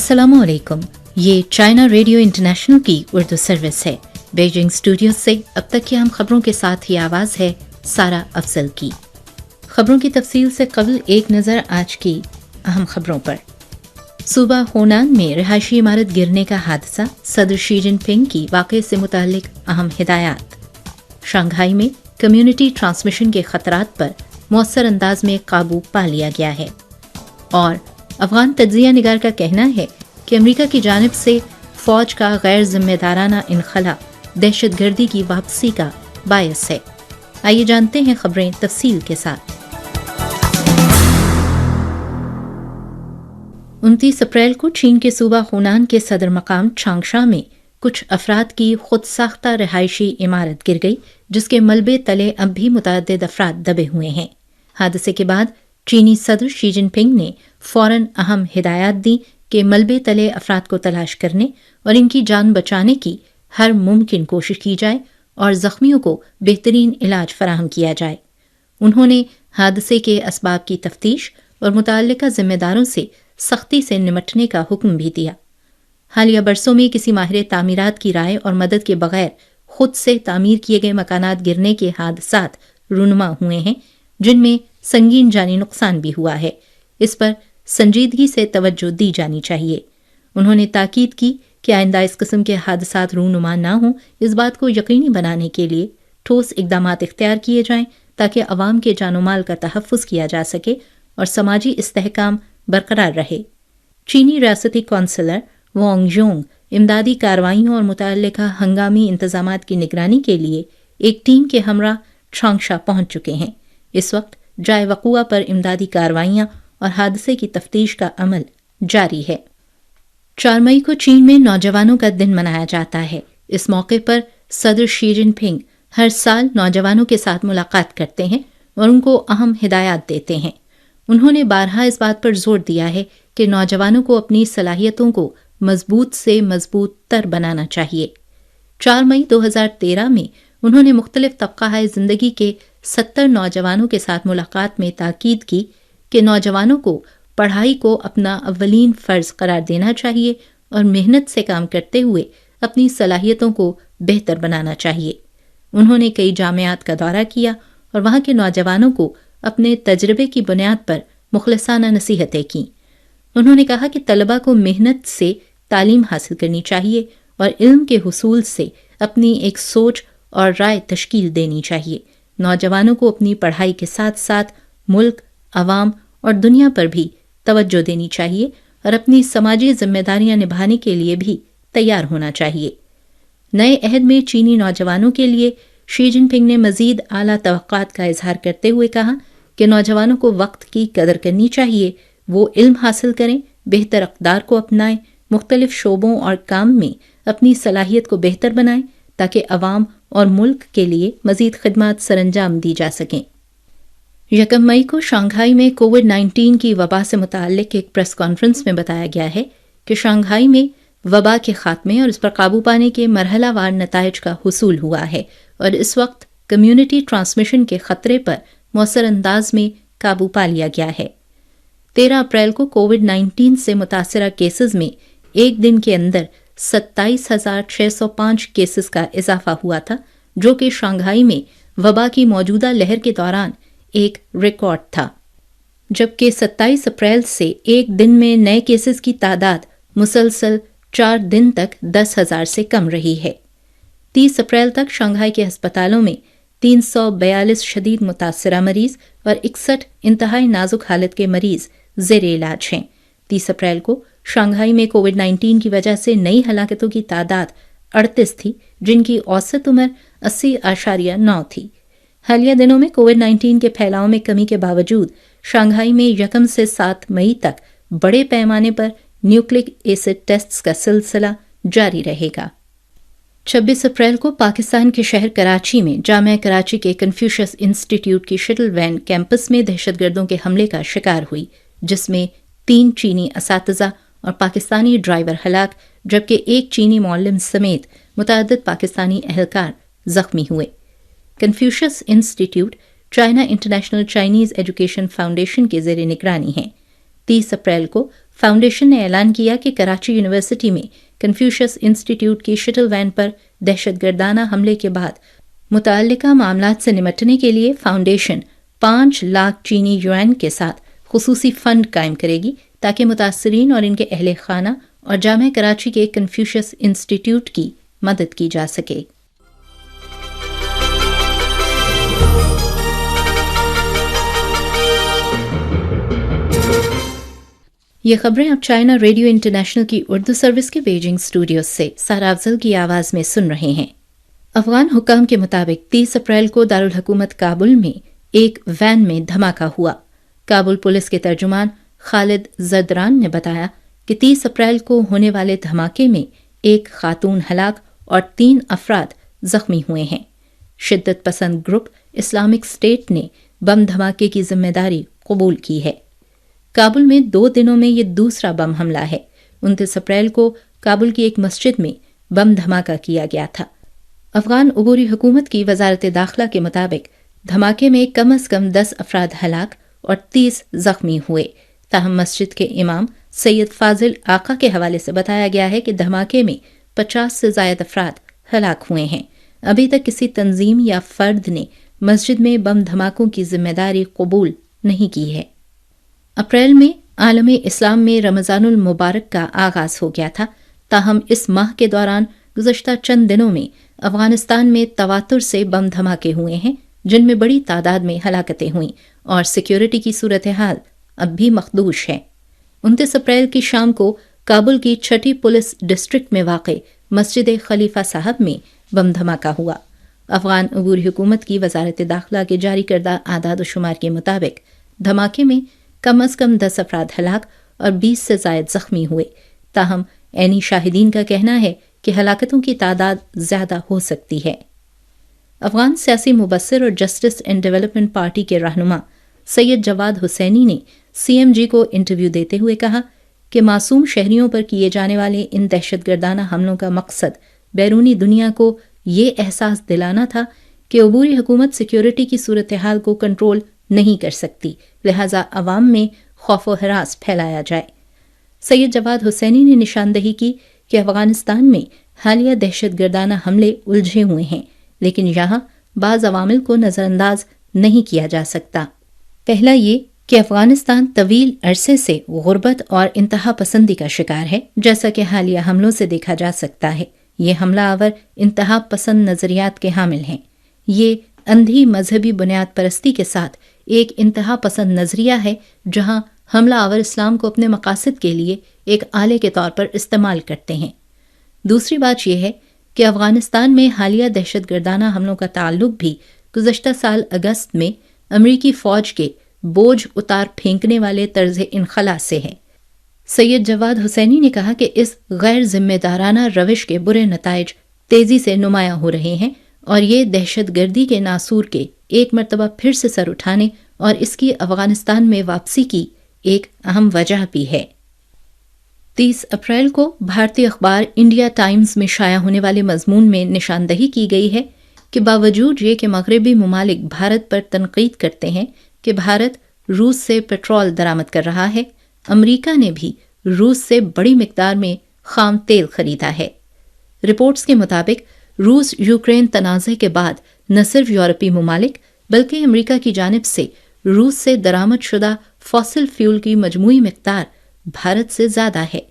अस्सलामुअलैकुम। ये China Radio International की उर्दू सर्विस है। बीजिंग स्टूडियो से अब तक की हम खबरों के साथ ही आवाज़ है सारा अफजल की। खबरों की तफसील से कबल एक नज़र आज की अहम खबरों पर। सूबा होनान में रिहायशी इमारत गिरने का हादसा, सदर शी जिनपिंग की वाक़े से मुतालिक अहम हिदायत। शंघाई में कम्युनिटी ट्रांसमिशन के खतरात पर मौसर अंदाज में काबू पा लिया गया है। और अफगान तज्जिया निगार का कहना है कि अमेरिका की जानिब से फ़ौज का गैर जिम्मेदाराना इनखला दहशतगर्दी की वापसी का बायस है। आइए जानते हैं खबरें तफसील के साथ। 29 अप्रैल को चीन के सूबा हुनान के सदर मकाम चांगशा में कुछ अफराद की खुद साख्ता रिहायशी इमारत गिर गई, जिसके मलबे तले अब भी मुतअद्दिद अफराद दबे हुए हैं। हादसे के बाद चीनी सदर शी जिनपिंग ने फौरन अहम हिदायत दी कि मलबे तले अफराद को तलाश करने और इनकी जान बचाने की हर मुमकिन कोशिश की जाए और जख्मियों को बेहतरीन इलाज फराहम किया जाए। उन्होंने हादसे के असबाब की तफ्तीश और मुतल्लिका जिम्मेदारों से सख्ती से निपटने का हुक्म भी दिया। हालिया बरसों में किसी माहिर तामीरात की राय और मदद के बगैर खुद से तामीर किए गए मकानात गिरने के हादसात रूनुमा हुए हैं, जिनमें संगीन जानी नुकसान भी हुआ है। इस पर संजीदगी से तवज्जो दी जानी चाहिए। उन्होंने ताकीद की कि आइंदा इस किस्म के हादसात रूनुमा न हों, इस बात को यकीनी बनाने के लिए ठोस इक़दामात इख्तियार किए जाएं ताकि अवाम के जानो माल का तहफ़्फ़ुज़ किया जा सके और समाजी इस्तेहकाम बरकरार रहे। चीनी रियासती कौंसलर वांग जोंग इमदादी कार्रवाइयों और मुतल्लिका हंगामी इंतजामात की निगरानी के लिए एक टीम के हमरा चांगशा पहुंच चुके हैं। इस वक्त जाए वक़ुआ पर इमदादी कार्रवाइयां और हादसे की तफ्तीश का अमल जारी है। 4 मई को चीन में नौजवानों का दिन मनाया जाता है। इस मौके पर सदर शी जिनपिंग हर साल नौजवानों के साथ मुलाकात करते हैं और उनको अहम हिदायत देते हैं। उन्होंने बारहा इस बात पर जोर दिया है कि नौजवानों को अपनी सलाहियतों को मजबूत से मजबूत तर बनाना चाहिए। 4 मई 2013 में उन्होंने मुख्तलिफ तबका ज़िंदगी के 70 नौजवानों के साथ मुलाकात में ताकीद की कि नौजवानों को पढ़ाई को अपना अव्वलीन फ़र्ज़ करार देना चाहिए और मेहनत से काम करते हुए अपनी सलाहियतों को बेहतर बनाना चाहिए। उन्होंने कई जामियात का दौरा किया और वहाँ के नौजवानों को अपने तजर्बे की बुनियाद पर मुखलिसाना नसीहतें की। उन्होंने कहा कि तलबा को मेहनत से तालीम हासिल करनी चाहिए और इल्म के हुसूल से अपनी एक सोच और राय तश्कील देनी चाहिए। नौजवानों को अपनी पढ़ाई के साथ साथ मुल्क, अवाम और दुनिया पर भी तवज्जो देनी चाहिए और अपनी समाजी जिम्मेदारियां निभाने के लिए भी तैयार होना चाहिए। नए अहद में चीनी नौजवानों के लिए शी जिनपिंग ने मजीद आला तवक्कात का इजहार करते हुए कहा कि नौजवानों को वक्त की कदर करनी चाहिए, वो इल्म हासिल करें, बेहतर अक़दार को अपनाएं, मुख्तलिफ शोबों और काम में अपनी सलाहियत को बेहतर बनाएं ताकि अवाम और मुल्क के लिए मजीद खिदमात सरंजाम दी जा सकें। 1 मई को शंघाई में कोविड-19 की वबा से मुताल्लिक एक प्रेस कॉन्फ्रेंस में बताया गया है कि शंघाई में वबा के खात्मे और इस पर काबू पाने के मरहलावार नताइज का हुसूल हुआ है और इस वक्त कम्युनिटी ट्रांसमिशन के खतरे पर मौसर अंदाज में काबू पा लिया गया है। 13 अप्रैल को कोविड-19 से मुतासरा केसेस में एक दिन के अंदर 27,605 केसेस का इजाफा हुआ था, जो कि शंघाई में वबा की मौजूदा लहर के दौरान एक रिकॉर्ड था। जबकि 27 अप्रैल से एक दिन में नए केसेस की तादाद मुसलसल 4 दिन तक 10,000 से कम रही है। 30 अप्रैल तक शंघाई के अस्पतालों में 342 शदीद मुतासरा मरीज और 61 इंतहाई नाजुक हालत के मरीज ज़ेरे इलाज हैं। 30 अप्रैल को शंघाई में कोविड-19 की वजह से नई हलाकतों की तादाद 38 थी, जिनकी औसत उम्र 80.9 थी। हालिया दिनों में कोविड-19 के फैलाव में कमी के बावजूद शंघाई में 1 से 7 मई तक बड़े पैमाने पर न्यूक्लिक एसिड टेस्ट्स का सिलसिला जारी रहेगा। 26 अप्रैल को पाकिस्तान के शहर कराची में जामिया कराची के कन्फ्यूशियस इंस्टीट्यूट की शटल वैन कैंपस में दहशतगर्दों के हमले का शिकार हुई, जिसमें 3 चीनी असातिज़ा और पाकिस्तानी ड्राइवर हलाक, जबकि एक चीनी मौल्लिम समेत मुतअद्दिद पाकिस्तानी अहलकार जख्मी हुए। Confucius institute China international Chinese education foundation के ज़ेरे निगरानी है। 30 अप्रैल को फाउंडेशन ने ऐलान किया कि कराची यूनिवर्सिटी में कन्फ्यूशियस इंस्टीट्यूट की शटल वैन पर दहशतगर्दाना हमले के बाद मुतल्लिका मामलात से निपटने के लिए फाउंडेशन 5 लाख चीनी युआन के साथ खुसूसी फंड कायम करेगी ताकि मुतासरीन और इनके अहले खाना और जामिया कराची के कन्फ्यूशियस इंस्टीट्यूट की मदद की जा सके। ये खबरें आप चाइना रेडियो इंटरनेशनल की उर्दू सर्विस के बीजिंग स्टूडियो से सारा अफजल की आवाज में सुन रहे हैं। अफगान हुक्काम के मुताबिक 30 अप्रैल को दारुल हुकूमत काबुल में एक वैन में धमाका हुआ। काबुल पुलिस के तर्जुमान खालिद जदरान ने बताया कि 30 अप्रैल को होने वाले धमाके में एक खातून हलाक और 3 अफराद जख्मी हुए हैं। शिद्दत पसंद ग्रुप इस्लामिक स्टेट ने बम धमाके की जिम्मेदारी कबूल की है। काबुल में 2 दिनों में ये दूसरा बम हमला है। 29 अप्रैल को काबुल की एक मस्जिद में बम धमाका किया गया था। अफगान उबूरी हुकूमत की वजारत दाखिला के मुताबिक धमाके में कम से कम 10 अफराद हलाक और 30 जख्मी हुए। ताहम मस्जिद के इमाम सैयद फाजिल आका के हवाले से बताया गया है कि धमाके में 50 से ज़ायद अफराद हलाक हुए हैं। अभी तक किसी तंजीम या फर्द ने मस्जिद में बम धमाकों की जिम्मेदारी कबूल नहीं की है। अप्रैल में आलम इस्लाम में रमज़ानुल मुबारक का आगाज़ हो गया था। ताहम इस माह के दौरान गुज़श्ता चंद दिनों में अफगानिस्तान में तवातुर से बम धमाके हुए हैं, जिनमें बड़ी तादाद में हलाकतें हुईं और सिक्योरिटी की सूरत हाल अब भी मखदूश है। 29 अप्रैल की शाम को काबुल की 6ठी पुलिस डिस्ट्रिक्ट में वाक़े मस्जिद खलीफा साहब में बम धमाका हुआ। अफगान अबूरी हुकूमत की वजारत दाखिला के जारी करदा आदाद शुमार के मुताबिक धमाके में कम अज़ कम 10 अफराद हलाक और 20 से ज़ायद जख्मी हुए। ताहम ऐनी शाहिदीन का कहना है कि हलाकतों की तादाद ज़्यादा हो सकती है। अफगान सियासी मुबस्सिर और जस्टिस एंड डेवलपमेंट पार्टी के रहनुमा सैयद जवाद हुसैनी ने CMG को इंटरव्यू देते हुए कहा कि मासूम शहरियों पर किए जाने वाले इन दहशतगर्दाना हमलों का मकसद बैरूनी दुनिया को ये एहसास दिलाना था कि अबूरी हुकूमत सिक्योरिटी की सूरत हाल को कंट्रोल नहीं कर सकती, लिहाजा अवाम में खौफ व हरास फैलाया जाए। सैयद जवाद हुसैनी ने निशानदही की कि अफगानिस्तान में हालिया दहशतगर्दाना हमले उलझे हुए हैं, लेकिन यहाँ बाज़ अवामिल को नज़रअंदाज नहीं किया जा सकता। पहला ये कि अफगानिस्तान तवील अरसे से गुर्बत और इंतहा पसंदी का शिकार है, जैसा कि हालिया हमलों से देखा जा सकता है। ये हमलावर इंतहा पसंद नज़रियात के हामिल हैं। ये अंधी मजहबी बुनियाद परस्ती के साथ एक इंतहा पसंद नज़रिया है, जहाँ हमलावर इस्लाम को अपने मकासद के लिए एक आले के तौर पर इस्तेमाल करते हैं। दूसरी बात यह है कि अफगानिस्तान में हालिया दहशतगर्दाना हमलों का ताल्लुक भी गुज़श्ता साल अगस्त में अमरीकी फ़ौज के बोझ उतार फेंकने वाले तर्ज इनखला से है। सैयद जवाद हुसैनी ने कहा कि इस गैर जिम्मेदाराना रविश के बुरे नताइज तेज़ी से नुमायां हो रहे हैं और ये दहशतगर्दी के नासूर के एक मरतबा फिर से सर उठाने और इसकी अफगानिस्तान में वापसी की एक अहम वजह भी है। 30 अप्रैल को भारतीय अखबार इंडिया टाइम्स में शाया होने वाले मजमून में निशानदही की गई है कि बावजूद ये कि मगरबी ममालिक भारत पर तनकीद करते हैं कि भारत रूस से पेट्रोल दरामद कर रहा है, अमरीका ने भी रूस से बड़ी मिकदार में खाम तेल खरीदा है। रिपोर्ट्स के मुताबिक रूस यूक्रेन तनाज़े के बाद न सिर्फ यूरोपीय ममालिक बल्कि अमरीका की जानिब से रूस से दरामद शुदा फॉसिल फ्यूल की मजमूई मिकदार भारत से ज़्यादा है।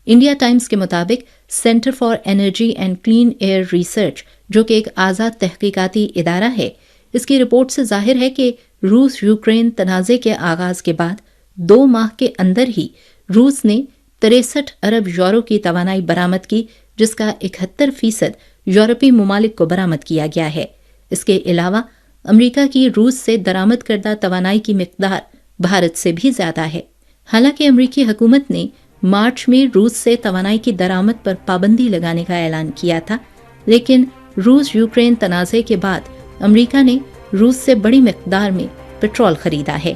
इंडिया टाइम्स के मुताबिक centre for energy and clean air research, जो कि एक आज़ाद तहकीकाती इदारा है, इसकी रिपोर्ट से जाहिर है कि रूस यूक्रेन तनाज़े के आगाज़ के बाद 2 माह के अंदर ही रूस ने 63 अरब यूरो की तवानाई बरामद की, जिसका 71% यूरोपीय ममालिक को बरामद किया गया है। इसके अलावा अमरीका की रूस से दरामद करदा तवानाई की मिकदार भारत से भी ज़्यादा है। हालांकि अमरीकी हुकूमत ने मार्च में रूस से तवानाई की दरामद पर पाबंदी लगाने का ऐलान किया था, लेकिन रूस यूक्रेन तनाज़े के बाद अमरीका ने रूस से बड़ी मिकदार में पेट्रोल खरीदा है।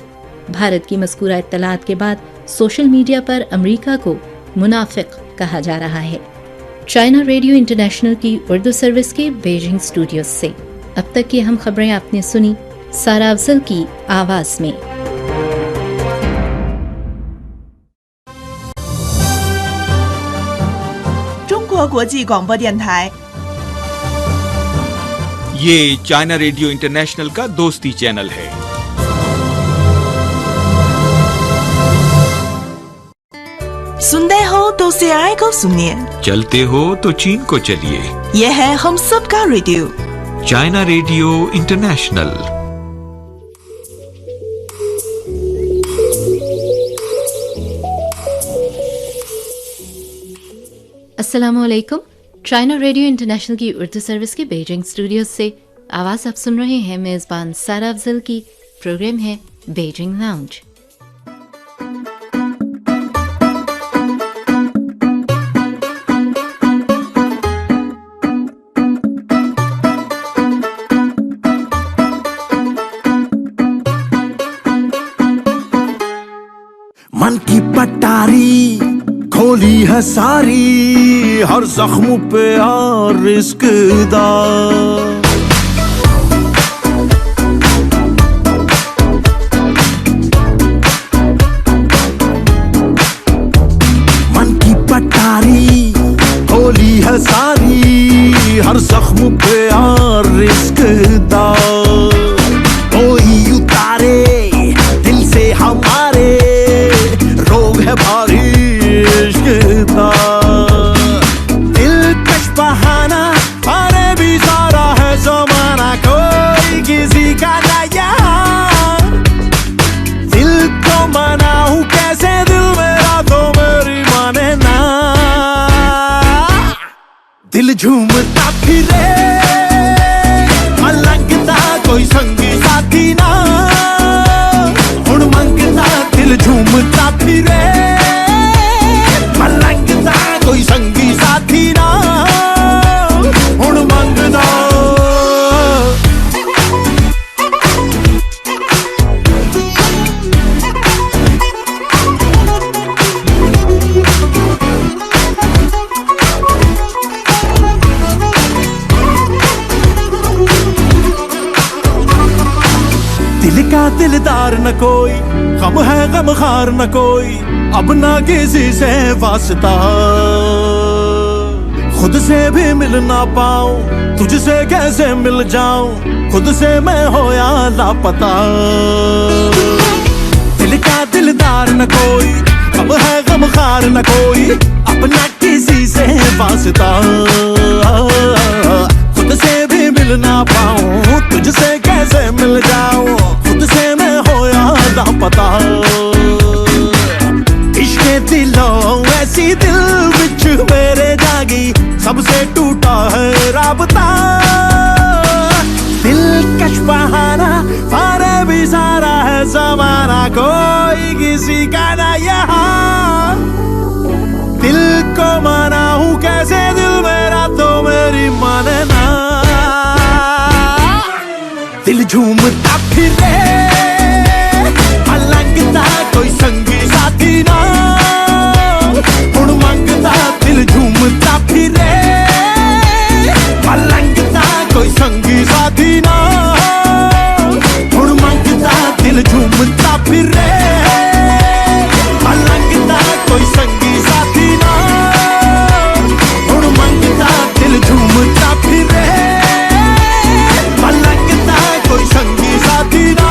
भारत की मज़कूरा इत्तलात के बाद सोशल मीडिया पर अमरीका को मुनाफिक कहा जा रहा है। चाइना रेडियो इंटरनेशनल की उर्दू सर्विस के बीजिंग स्टूडियो से अब तक की हम खबरें आपने सुनी सारा अफजल की आवाज़ में। 河国际广播电台。 ये चाइना रेडियो इंटरनेशनल का दोस्ती चैनल है। सुनते हो तो CRI को सुनिए, चलते हो तो चीन को चलिए। ये है हम सबका रेडियो, चाइना रेडियो इंटरनेशनल। अस्सलामुअलैकुम। चाइना रेडियो इंटरनेशनल की उर्दू सर्विस के बीजिंग स्टूडियो से आवाज़ आप सुन रहे हैं मेज़बान सारा अफजल की। प्रोग्राम है बीजिंग लाउंज। मन की पटारी खोली है सारी, हर जख्म पे और रिस्क दा। मन की पटारी खोली है सारी, हर जख्म पे और रिस्क दा। कोई उतारे दिल से हमारे, रोग है भारी इश्क का। दिलकश बहाना अरे भी सारा है जमाना, कोई किसी का नहीं। दिल को मनाऊं कैसे, दिल मेरा तो मेरी माने ना। दिल झूमता फिरे अलगता, कोई संगी साथी ना। हुण मंगता दिल झूमता फिरे, लगता कोई संगी साथी ना। हुण मंगदा दिल का दिलदार न कोई, गम है गमखार न कोई, अब ना किसी से वास्ता। खुद से भी मिल ना पाऊं, तुझसे कैसे मिल जाऊं, खुद से मैं होया लापता। दिल का दिलदार न कोई, गम है गमखार न कोई, अब ना किसी से वास्ता। खुद से भी मिल ना पाऊं, तुझसे कैसे मिल जाऊं, खुद से मैं होया लापता। इश्क़े दिलों ऐसी दिल विच मेरे जागी, सबसे टूटा है राबता। दिलकश बहाना फारे भी सारा है जमाना, कोई किसी का ना यहाँ। दिल को मनाऊं कैसे, दिल मेरा तो मेरी माने ना। दिल झूमता फिरे लगता कोई संगी साथी ना। हुण मंगता दिल झूमता फिरे, लगता कोई संगी साथी ना। हुण मंगता दिल झूमता फिरे, लगता कोई संगी साथी ना। हुण मंगता दिल झूमता फिरे, लगता कोई संगी साथी ना।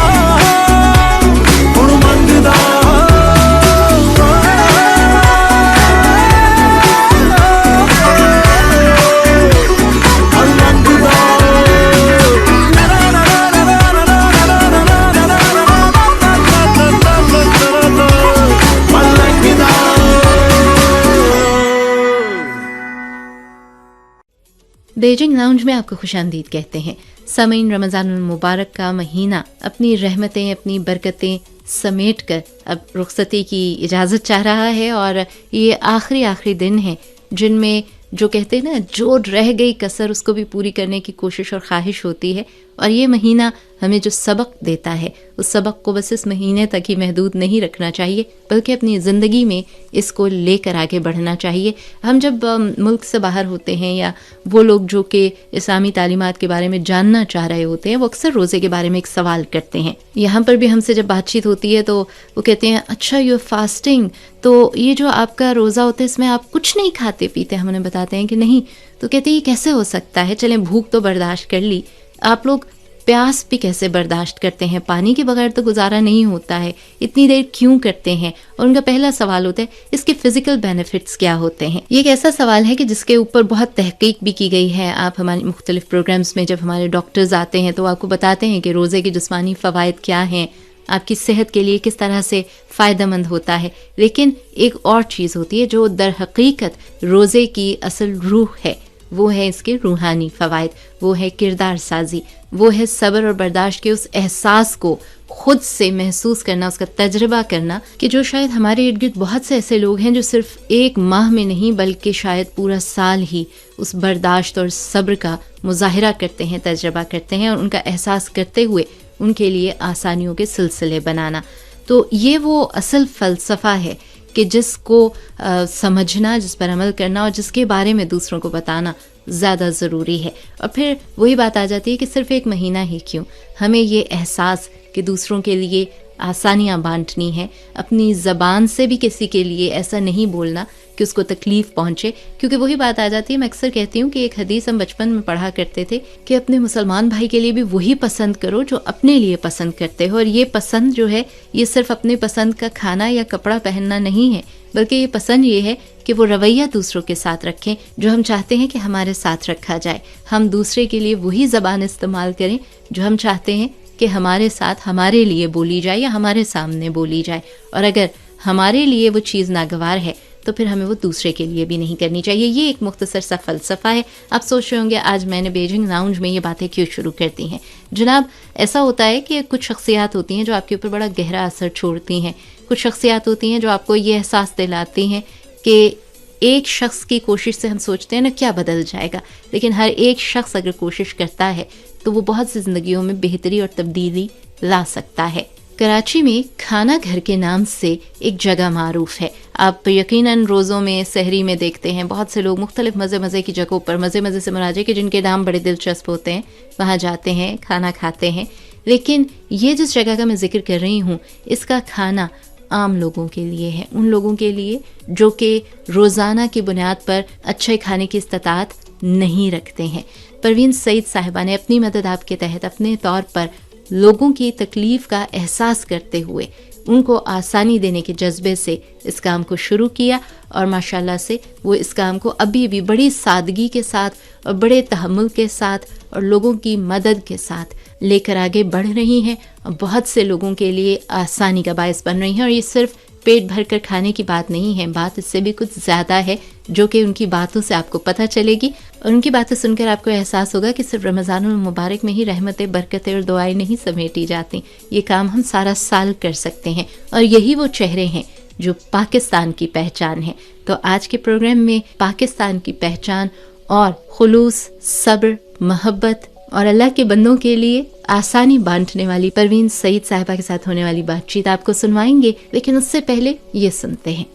बीजिंग लाउंज में आपको खुशामदीद कहते हैं। सामीन, रमज़ानुल मुबारक का महीना अपनी रहमतें, अपनी बरकतें समेट कर अब रुखसती की इजाज़त चाह रहा है, और ये आखिरी दिन हैं जिनमें जो कहते हैं ना, जो रह गई कसर उसको भी पूरी करने की कोशिश और ख्वाहिश होती है। और ये महीना हमें जो सबक देता है उस सबक को बस इस महीने तक ही महदूद नहीं रखना चाहिए, बल्कि अपनी ज़िंदगी में इसको लेकर आगे बढ़ना चाहिए। हम जब मुल्क से बाहर होते हैं या वो लोग जो कि इस्लामी तालीमात के बारे में जानना चाह रहे होते हैं वो अक्सर रोज़े के बारे में एक सवाल करते हैं। यहाँ पर भी हमसे जब बातचीत होती है तो वो कहते हैं अच्छा यू आर फास्टिंग, तो ये जो आपका रोज़ा होता है इसमें आप कुछ नहीं खाते पीते? हम उन्हें बताते हैं कि नहीं। तो कहते हैं ये कैसे हो सकता है, चलें भूख तो बर्दाश्त कर ली, आप लोग प्यास भी कैसे बर्दाश्त करते हैं? पानी के बगैर तो गुजारा नहीं होता है, इतनी देर क्यों करते हैं? और उनका पहला सवाल होता है इसके फिजिकल बेनिफिट्स क्या होते हैं। ये एक ऐसा सवाल है कि जिसके ऊपर बहुत तहकीक भी की गई है। आप हमारे मुख्तलिफ प्रोग्राम्स में जब हमारे डॉक्टर्स आते हैं तो आपको बताते हैं कि रोज़े के जिस्मानी फ़वाइद क्या हैं, आपकी सेहत के लिए किस तरह से फ़ायदेमंद होता है। लेकिन एक और चीज़ होती है जो दर हकीकत रोज़े की असल रूह है, वो है इसके रूहानी फ़वाइद, वो है किरदार साजी, वो है सब्र और बर्दाश्त के उस एहसास को खुद से महसूस करना, उसका तजर्बा करना कि जो शायद हमारे इर्द गिर्द बहुत से ऐसे लोग हैं जो सिर्फ एक माह में नहीं बल्कि शायद पूरा साल ही उस बर्दाश्त और सब्र का मुजाहिरा करते हैं, तजर्बा करते हैं, और उनका एहसास करते हुए उनके लिए आसानियों के सिलसिले बनाना। तो ये वो असल फ़लसफ़ा है कि जिसको समझना, जिस पर अमल करना और जिसके बारे में दूसरों को बताना ज़्यादा ज़रूरी है। और फिर वही बात आ जाती है कि सिर्फ एक महीना ही क्यों, हमें ये एहसास कि दूसरों के लिए आसानियाँ बांटनी है, अपनी ज़बान से भी किसी के लिए ऐसा नहीं बोलना कि उसको तकलीफ़ पहुँचे। क्योंकि वही बात आ जाती है, मैं अक्सर कहती हूँ कि एक हदीस हम बचपन में पढ़ा करते थे कि अपने मुसलमान भाई के लिए भी वही पसंद करो जो अपने लिए पसंद करते हो। और ये पसंद जो है ये सिर्फ अपने पसंद का खाना या कपड़ा पहनना नहीं है, बल्कि ये पसंद ये है कि वो रवैया दूसरों के साथ रखें जो हम चाहते हैं कि हमारे साथ रखा जाए। हम दूसरे के लिए वही ज़बान इस्तेमाल करें जो हम चाहते हैं कि हमारे साथ हमारे लिए बोली जाए या हमारे सामने बोली जाए। और अगर हमारे लिए वो चीज़ नागवार है तो फिर हमें वो दूसरे के लिए भी नहीं करनी चाहिए। ये एक मुख्तसर सा फ़लसफ़ा है। आप सोच रहे होंगे आज मैंने बीजिंग लाउंज में ये बातें क्यों शुरू कर दी हैं। जनाब, ऐसा होता है कि कुछ शख्सियात होती हैं जो आपके ऊपर बड़ा गहरा असर छोड़ती हैं। कुछ शख्सियात होती हैं जो आपको ये एहसास दिलाती हैं कि एक शख्स की कोशिश से हम सोचते हैं ना क्या बदल जाएगा, लेकिन हर एक शख्स अगर कोशिश करता है तो वो बहुत सी ज़िंदगियों में बेहतरी और तब्दीली ला सकता है। कराची में खाना घर के नाम से एक जगह मारूफ है। आप यकीनन रोज़ों में, सहरी में देखते हैं बहुत से लोग मुख्तलिफ मज़े की जगहों पर, मज़े से मुराजे के जिनके नाम बड़े दिलचस्प होते हैं, वहाँ जाते हैं, खाना खाते हैं। लेकिन ये जिस जगह का मैं जिक्र कर रही हूँ इसका खाना आम लोगों के लिए है, उन लोगों के लिए जो कि रोज़ाना की बुनियाद पर अच्छे खाने की इस्तात नहीं रखते हैं। परवीन सईद साहिबा ने अपनी मदद आपके तहत अपने तौर पर लोगों की तकलीफ़ का एहसास करते हुए उनको आसानी देने के जज्बे से इस काम को शुरू किया और माशाल्लाह से वो इस काम को अभी भी बड़ी सादगी के साथ और बड़े तहम्मुल के साथ और लोगों की मदद के साथ लेकर आगे बढ़ रही हैं और बहुत से लोगों के लिए आसानी का बायस बन रही हैं। और ये सिर्फ पेट भर कर खाने की बात नहीं है, बात इससे भी कुछ ज़्यादा है जो कि उनकी बातों से आपको पता चलेगी और उनकी बातें सुनकर आपको एहसास होगा कि सिर्फ रमज़ानुल मुबारक में ही रहमतें, बरकतें और दुआएं नहीं समेटी जाती। ये काम हम सारा साल कर सकते हैं और यही वो चेहरे हैं जो पाकिस्तान की पहचान है। तो आज के प्रोग्राम में पाकिस्तान की पहचान और खुलूस, सब्र, मोहब्बत और अल्लाह के बंदों के लिए आसानी बांटने वाली परवीन सईद साहिबा के साथ होने वाली बातचीत आपको सुनवाएंगे, लेकिन उससे पहले ये सुनते हैं।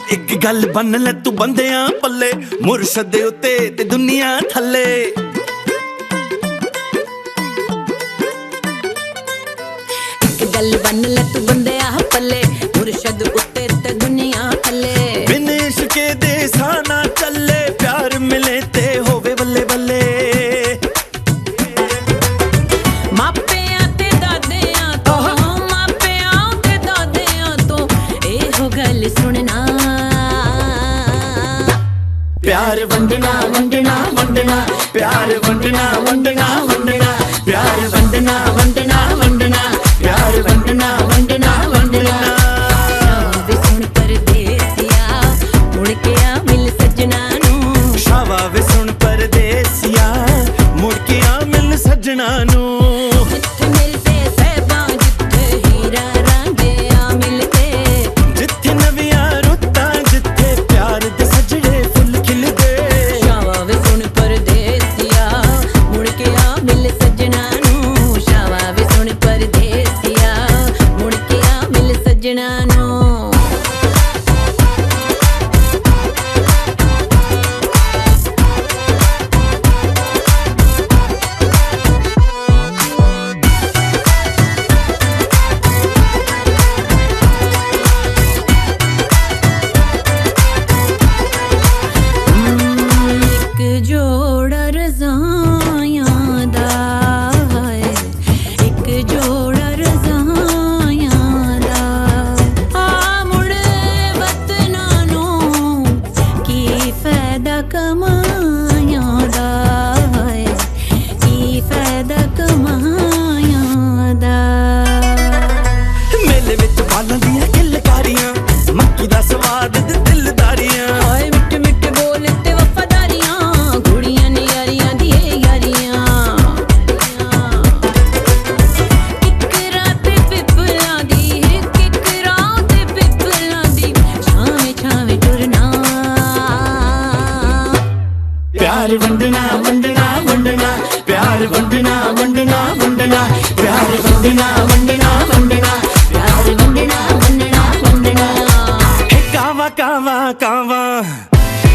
एक गल बन ले तू बंदियां पल्ले, मुर्शद दे उत्ते ते दुनिया थल्ले। एक गल बन ले तू बंदियां पल्ले, मुर्शद उत्ते ते दुनिया थल्ले। बिन इश्क दे साना चले, प्यार मिले ते होवे बल्ले बल्ले। मापियां ते दादियां तो, मापियां ते दादियां तो एहो गल सुनना। प्यार वंडना वंडना वंडना, प्यार वंडना वंडना वंडना, प्यार वंडना वंडना वंडना, प्यार वंडना वंडना वंडना। वे सुन परदेसिया मुड़ के आ मिल सजना नू। शावा वे सुन परदेसिया मुड़ के आ मिल सजना नू। जिथे मिलते सहबा, जिथे हीरा रांझे आ मिलते वंडना वंडना प्यार वंडना वंडना वंडना प्यार वंडना वंडना वंडना प्यार वंडना वंडना वंडना कावा कावा कावा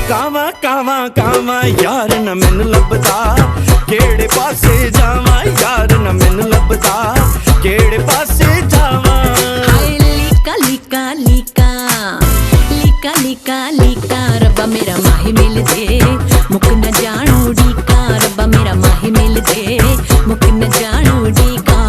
कावा कावा कावा यार न मैनू लभदा केड़े पासे जावा यार न मैनू लभदा केड़े पासे जावा लीका लीका लीका लीका लीका लीका रब्बा मेरा माही मिल दे मुक न जानू डीका रब्बा मेरा माही मिल दे मुक न जानू डीका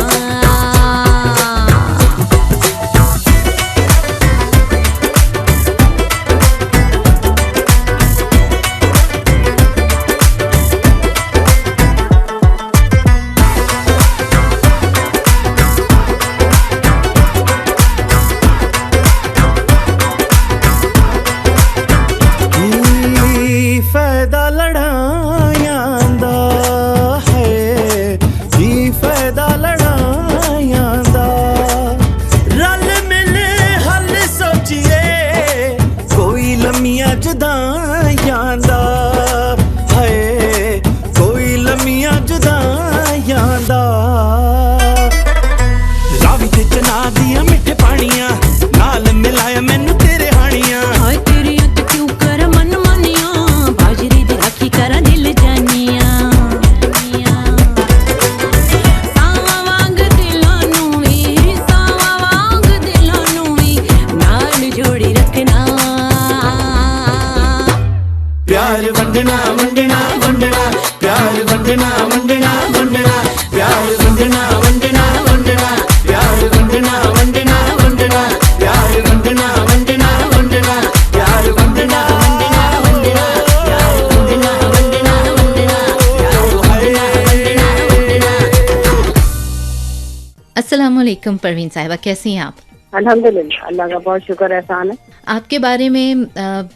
अस्सलामुअलैकुम परवीन साहिबा, कैसी हैं आप? अल्हम्दुलिल्लाह, अल्लाह का बहुत शुक्र एहसान है। आपके बारे में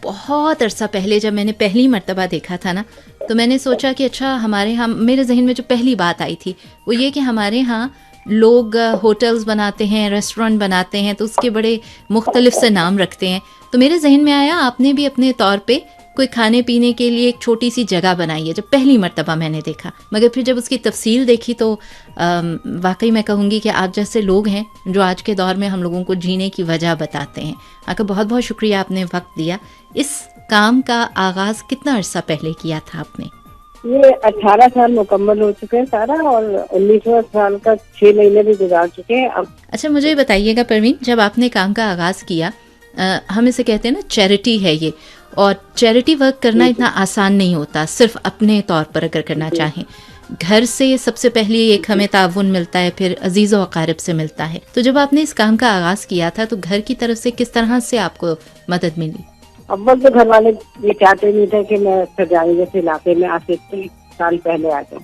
बहुत अरसा पहले जब मैंने पहली मर्तबा देखा था ना, तो मैंने सोचा कि अच्छा हमारे यहाँ, मेरे जहन में जो पहली बात आई थी वो ये कि हमारे यहाँ लोग होटल्स बनाते हैं, रेस्टोरेंट बनाते हैं, तो उसके बड़े मुख्तलिफ से नाम रखते हैं। तो मेरे जहन में आया आपने भी अपने तौर पे कोई खाने पीने के लिए एक छोटी सी जगह बनाई है, जब पहली मर्तबा मैंने देखा। मगर फिर जब उसकी तफसील देखी तो वाकई मैं कहूँगी कि आप जैसे लोग हैं जो आज के दौर में हम लोगों को जीने की वजह बताते हैं। आपका बहुत बहुत शुक्रिया, आपने वक्त दिया। इस काम का आगाज़ कितना अरसा पहले किया था आपने? ये 18 साल मुकम्मल हो चुके हैं सारा, और 19वां साल का 6 महीने भी गुजार चुके हैं अब। अच्छा, मुझे बताइएगा परवीन, जब आपने काम का आगाज़ किया, हम इसे कहते हैं ना चैरिटी है ये, और चैरिटी वर्क करना इतना आसान नहीं होता, सिर्फ अपने तौर पर अगर करना चाहें। घर से सबसे पहले एक हमें ताउन मिलता है, फिर अजीज़ व अकारिब से मिलता है। तो जब आपने इस काम का आगाज़ किया था तो घर की तरफ से किस तरह से आपको मदद मिली? अव्वल तो घर वाले ये चाहते नहीं थे कि मैं सरजानी जैसे इलाके में आज से 3 साल पहले आ जाऊँ,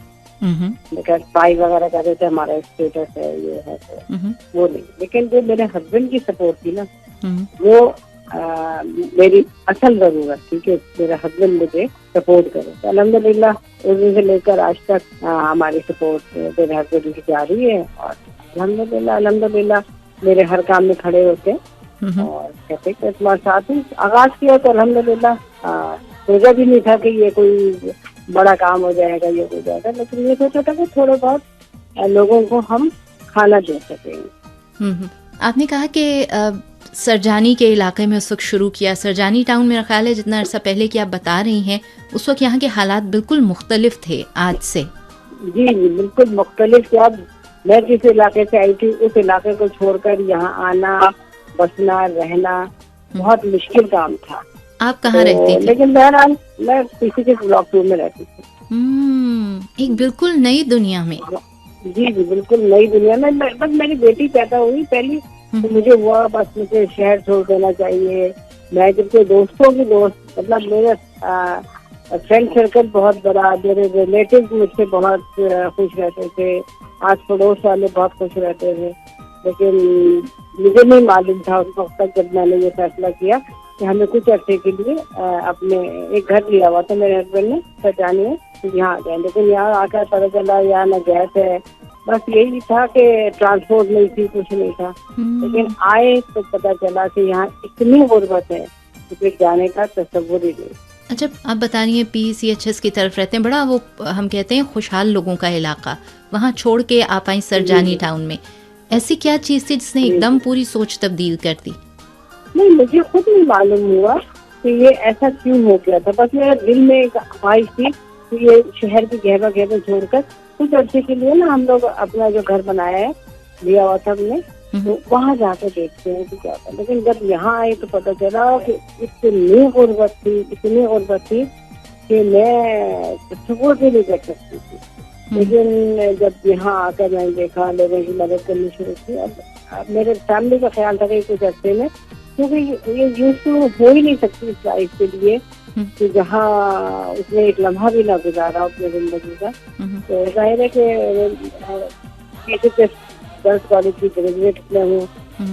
लेकिन भाई वगैरह कहते थे हमारा स्टेटस है, ये है, तो वो नहीं। लेकिन जो मेरे हस्बैंड की सपोर्ट थी ना, वो मेरी असल जरूरत थी कि मेरा हस्बैंड मुझे सपोर्ट करे। तो अल्हम्दुलिल्लाह उस दिन से लेकर आज तक हमारी सपोर्ट मेरे हस्बैंड की जा रही है, और अल्हम्दुलिल्लाह मेरे हर काम में खड़े होते हैं और कहते हैं कि तुम्हारे साथ ही। आगाज किया तो अल्हम्दुलिल्लाह सोचा भी नहीं था कि ये कोई बड़ा काम हो जाएगा, ये हो जाएगा, लेकिन ये सोचा था कि थोड़े बहुत लोगों को हम खाना दे सकेंगे। आपने कहा कि सरजानी के इलाके में उस वक्त शुरू किया। सरजानी टाउन मेरा ख्याल है जितना अरसा पहले की आप बता रही हैं, उस वक्त यहाँ के हालात बिल्कुल मुख्तलिफ थे आज से। जी बिल्कुल मुख्तलिफ थे। अब मैं जिस इलाके से आई थी उस इलाके को छोड़कर यहाँ आना, बसना, रहना बहुत मुश्किल काम था। आप कहाँ रहती थी? लेकिन बहरहाल मैं किसी के ब्लॉक 2 में रहती थी। एक बिल्कुल नई दुनिया में। जी बिल्कुल नई दुनिया में। बस मेरी बेटी पैदा हुई पहली, तो मुझे हुआ बस मुझे शहर छोड़ देना चाहिए। मैं जबकि दोस्तों की दोस्त, मतलब मेरे फ्रेंड सर्कल बहुत बड़ा, मेरे रिलेटिव मुझसे बहुत खुश रहते थे, आस पड़ोस वाले बहुत खुश रहते थे, लेकिन मुझे नहीं मालूम था उस वक्त तक जब मैंने ये फैसला किया कि हमें कुछ अर्से के लिए अपने एक घर लिया हुआ था मेरे हस्बैंड ने सरजानी में, यहाँ आ जाए। लेकिन यहाँ आकर पता चला यहाँ न गैस है, बस यही था कि ट्रांसपोर्ट नहीं थी, कुछ नहीं था। लेकिन आए तो पता चला कि यहाँ इतनी गुर्बत है कि फिर जाने का तस्वुर ही नहीं। अच्छा, आप बता रही हैं PCHS की तरफ रहते हैं, बड़ा वो हम कहते हैं खुशहाल लोगों का इलाका, वहाँ छोड़ के आप आई सरजानी टाउन में, ऐसी क्या चीज़ थी जिसने एकदम पूरी सोच तब्दील कर दी? नहीं, मुझे खुद नहीं मालूम हुआ कि ये ऐसा क्यों हो गया था। बस मेरे दिल में एक ख्वाहिश थी कि ये शहर की गहरा गहरा छोड़कर कुछ अर्से के लिए ना हम लोग अपना जो घर बनाया है लिया हुआ था हमने, तो वहाँ जाकर देखते हैं कि क्या था। लेकिन जब यहाँ आए तो पता चला कि इतनी गुर्बत थी कि मैं सपोर्ट भी नहीं कर सकती थी। लेकिन जब यहाँ आकर मैंने देखा, लोगों की मदद करनी शुरू की। अब मेरे फैमिली का ख्याल था कि कुछ अर्से में, क्योंकि ये यूज तो हो ही नहीं सकती इस लाइफ के लिए कि जहाँ उसने एक लम्हा भी ना गुजारा अपनी जिंदगी का। तो जाहिर है कि गर्ल्स कॉलेज की ग्रेजुएट में हूँ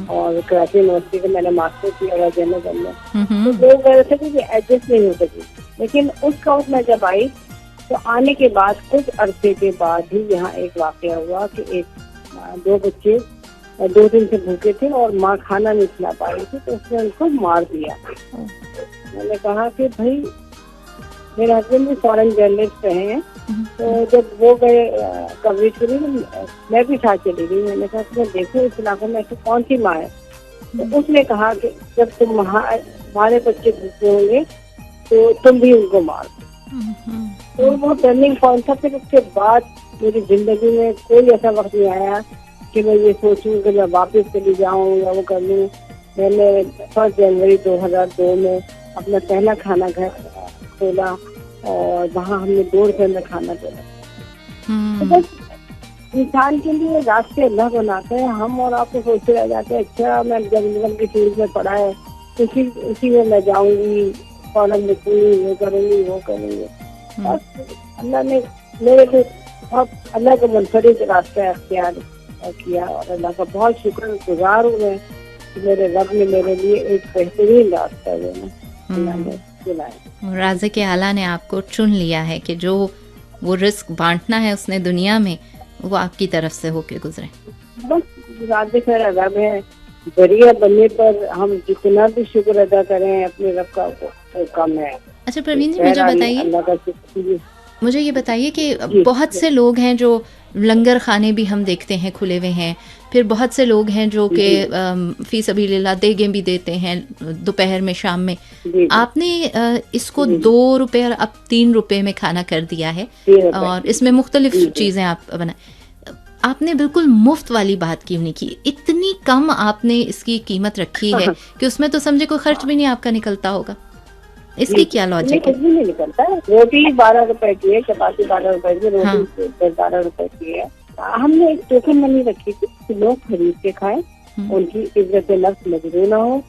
और कराची यूनिवर्सिटी का मैंने मास्टर किया हुआ जनरल में, तो लोग कह रहे थे कि एडजस्ट नहीं हो सकी। लेकिन उस काउंट में जब आई तो आने के बाद कुछ अरसे के बाद ही यहाँ एक वाकया हुआ कि दो बच्चे 2 दिन से भूखे थे और माँ खाना नहीं खिला पा रही थी, तो उसने उनको मार दिया। मैंने कहा कि भाई, मेरे हस्बैंड भी फॉरेन जर्नलिस्ट रहे हैं, तो जब वो गए कवरेज के लिए मैं भी साथ चली गई। मैंने कहा कि देखो इस इलाके में ऐसी कौन सी माँ है। तो उसने कहा कि जब तुम्हारे बच्चे भूखे होंगे तो तुम भी उनको मार दो। तो वो टर्निंग पॉइंट था। फिर उसके बाद मेरी जिंदगी में कोई ऐसा वक्त नहीं आया कि मैं ये सोचूं कि मैं वापस चली जाऊं या वो कर लूं। मैंने 1 जनवरी 2002 में अपना पहला खाना घर खोला और वहाँ हमने 2 रुपये में खाना देना। तो बस इंसान के लिए रास्ते अल्लाह बनाते हैं, हम और आपको सोचते रह जाते हैं अच्छा मैं जंगल की फील्ड में पढ़ा है, उसी में मैं जाऊंगी, कॉलेज में ये करूंगी वो करूंगी। बस अल्लाह ने मेरे लिए बहुत अल्लाह का मुनफरिद रास्ता अख्तियार किया और अल्लाह का बहुत शुक्रगुजार हूँ मैं कि मेरे रब ने मेरे लिए एक बेहतरीन रास्ता दिलाया। राज़िक आला ने आपको चुन लिया है कि जो वो रिस्क बांटना है उसने दुनिया में, वो आपकी तरफ से होके गुजरे। बस राज़िक रब है, जरिया बनने पर हम जितना भी शुक्र अदा करें अपने रब का वो कम है। अच्छा प्रवीण जी, मुझे ये बताइए कि बहुत से लोग हैं जो लंगर खाने भी हम देखते हैं खुले हुए हैं, फिर बहुत से लोग हैं जो कि फी सबीलिल्लाह देगें भी देते हैं दोपहर में शाम में। आपने इसको 2 रुपए और अब 3 रुपए में खाना कर दिया है और इसमें मुख्तलिफ चीज़ें आप बनाए। आपने बिल्कुल मुफ्त वाली बात क्यों नहीं की? इतनी कम आपने इसकी कीमत रखी है कि उसमें तो समझे कोई खर्च भी नहीं आपका निकलता होगा। इसकी क्या लॉजिक है? कुछ भी नहीं निकलता है। रोटी 12 रुपए की है, चपाती 12 रुपए की, रोटी 12 रुपए की है। हमने एक टोकन मनी रखी थी कि लोग खरीद के खाएं, उनकी इज्जत नफ्स मजबूर ना हो।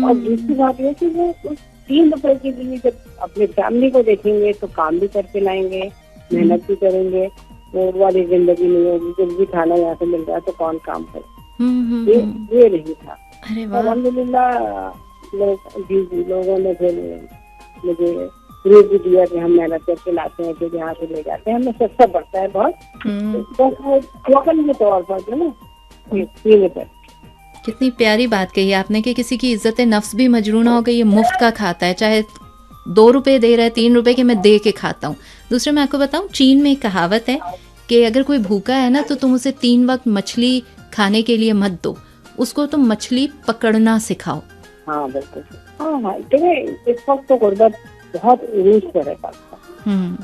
और दूसरी बात यह कि वो उस 3 रुपए के लिए जब अपने फैमिली को देखेंगे तो काम भी करके लाएंगे, मेहनत भी करेंगे, वो वाली जिंदगी नहीं होगी जब भी खाना यहाँ से मिल रहा है तो कौन काम करे। ये नहीं था। अल्हम्दुलिल्लाह लोगों ने फिर मुझे प्रूफ भी दिया कि हम मेहनत करके लाते हैं, फिर यहाँ से ले जाते हैं, हमें सस्ता पड़ता है बहुत। बस वो टोकन के तौर पर जो ना 3 रुपए। कितनी प्यारी बात कही आपने कि किसी की इज्जत नफ्स भी मजरूर ना हो गई, ये मुफ्त का खाता है, चाहे 2 रुपए दे रहा है 3 रुपए के मैं दे के खाता हूँ। दूसरे मैं आपको बताऊँ, चीन में एक कहावत है कि अगर कोई भूखा है ना तो तुम उसे 3 वक्त मछली खाने के लिए मत दो, उसको तुम मछली पकड़ना सिखाओ। हाँ बिल्कुल। हाँ इस वक्त तो गुर्बत बहुत उरूज पर है पाकिस्तान।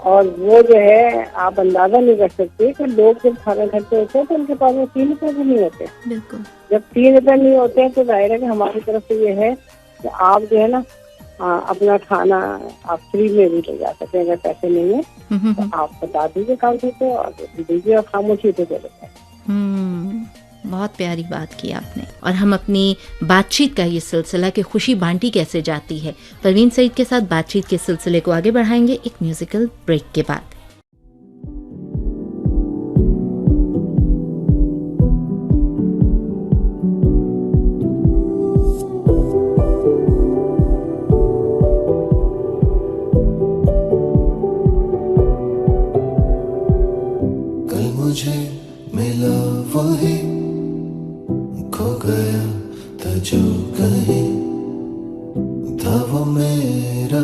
और वो जो है आप अंदाजा नहीं कर सकते कि लोग जब खाना खाते होते हैं तो उनके पास में 3 रुपए भी नहीं होते। बिल्कुल। जब 3 रुपए नहीं होते हैं तो जाहिर है कि हमारी तरफ से ये है कि आप जो है ना अपना खाना आप फ्री में भी ले जा सकते हैं। अगर पैसे नहीं है तो आप बता दीजिए काउंटर पे और दीजिए और खामोशी से दे देते हैं। बहुत प्यारी बात की आपने। और हम अपनी बातचीत का ये सिलसिला कि खुशी बांटी कैसे जाती है, परवीन सईद के साथ बातचीत के सिलसिले को आगे बढ़ाएंगे एक म्यूजिकल ब्रेक के बाद। कल मुझे मिला वही खो गया था जो कहीं था वो मेरा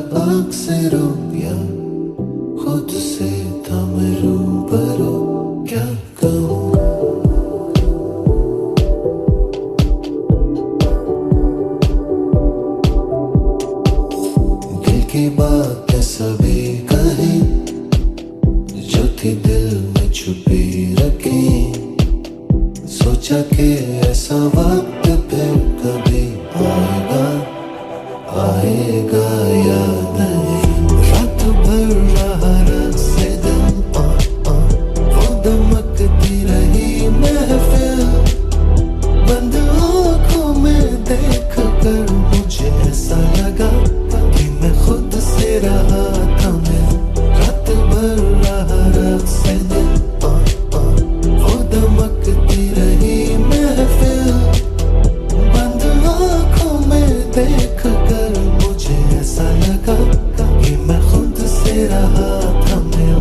भर रहा रब से दिल, वो दमकती रही महफिल, बंद आँखों में देख कर मुझे ऐसा लगा कि मैं खुद से रहा था मिल।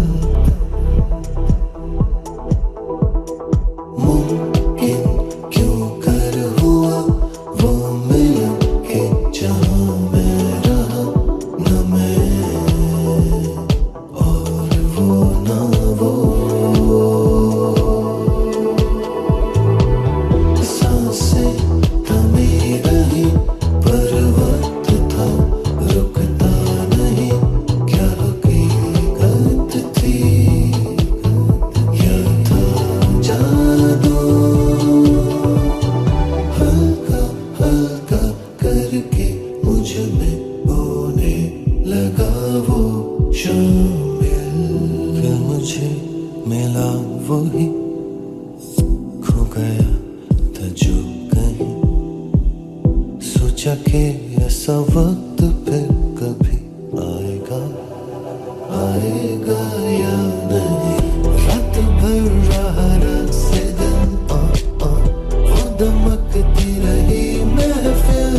मुमकिन क्यों कर हुआ वो मिल के जहाँ मैं रहा न मैं और वो न वो। सांसें थमी रही पर वक्त था रुकता नहीं, क्या हकीकत थी या था जादू। हल्का हल्का करके मुझ में होने लगा वो शामिल, फिर मुझे मिला वही, खो गया था जो कहीं, सोचा कि ऐसा वक्त फिर कभी आएगा, आएगा या नहीं। रात भर रहा रग से दिल, वो दमकती रही महफिल,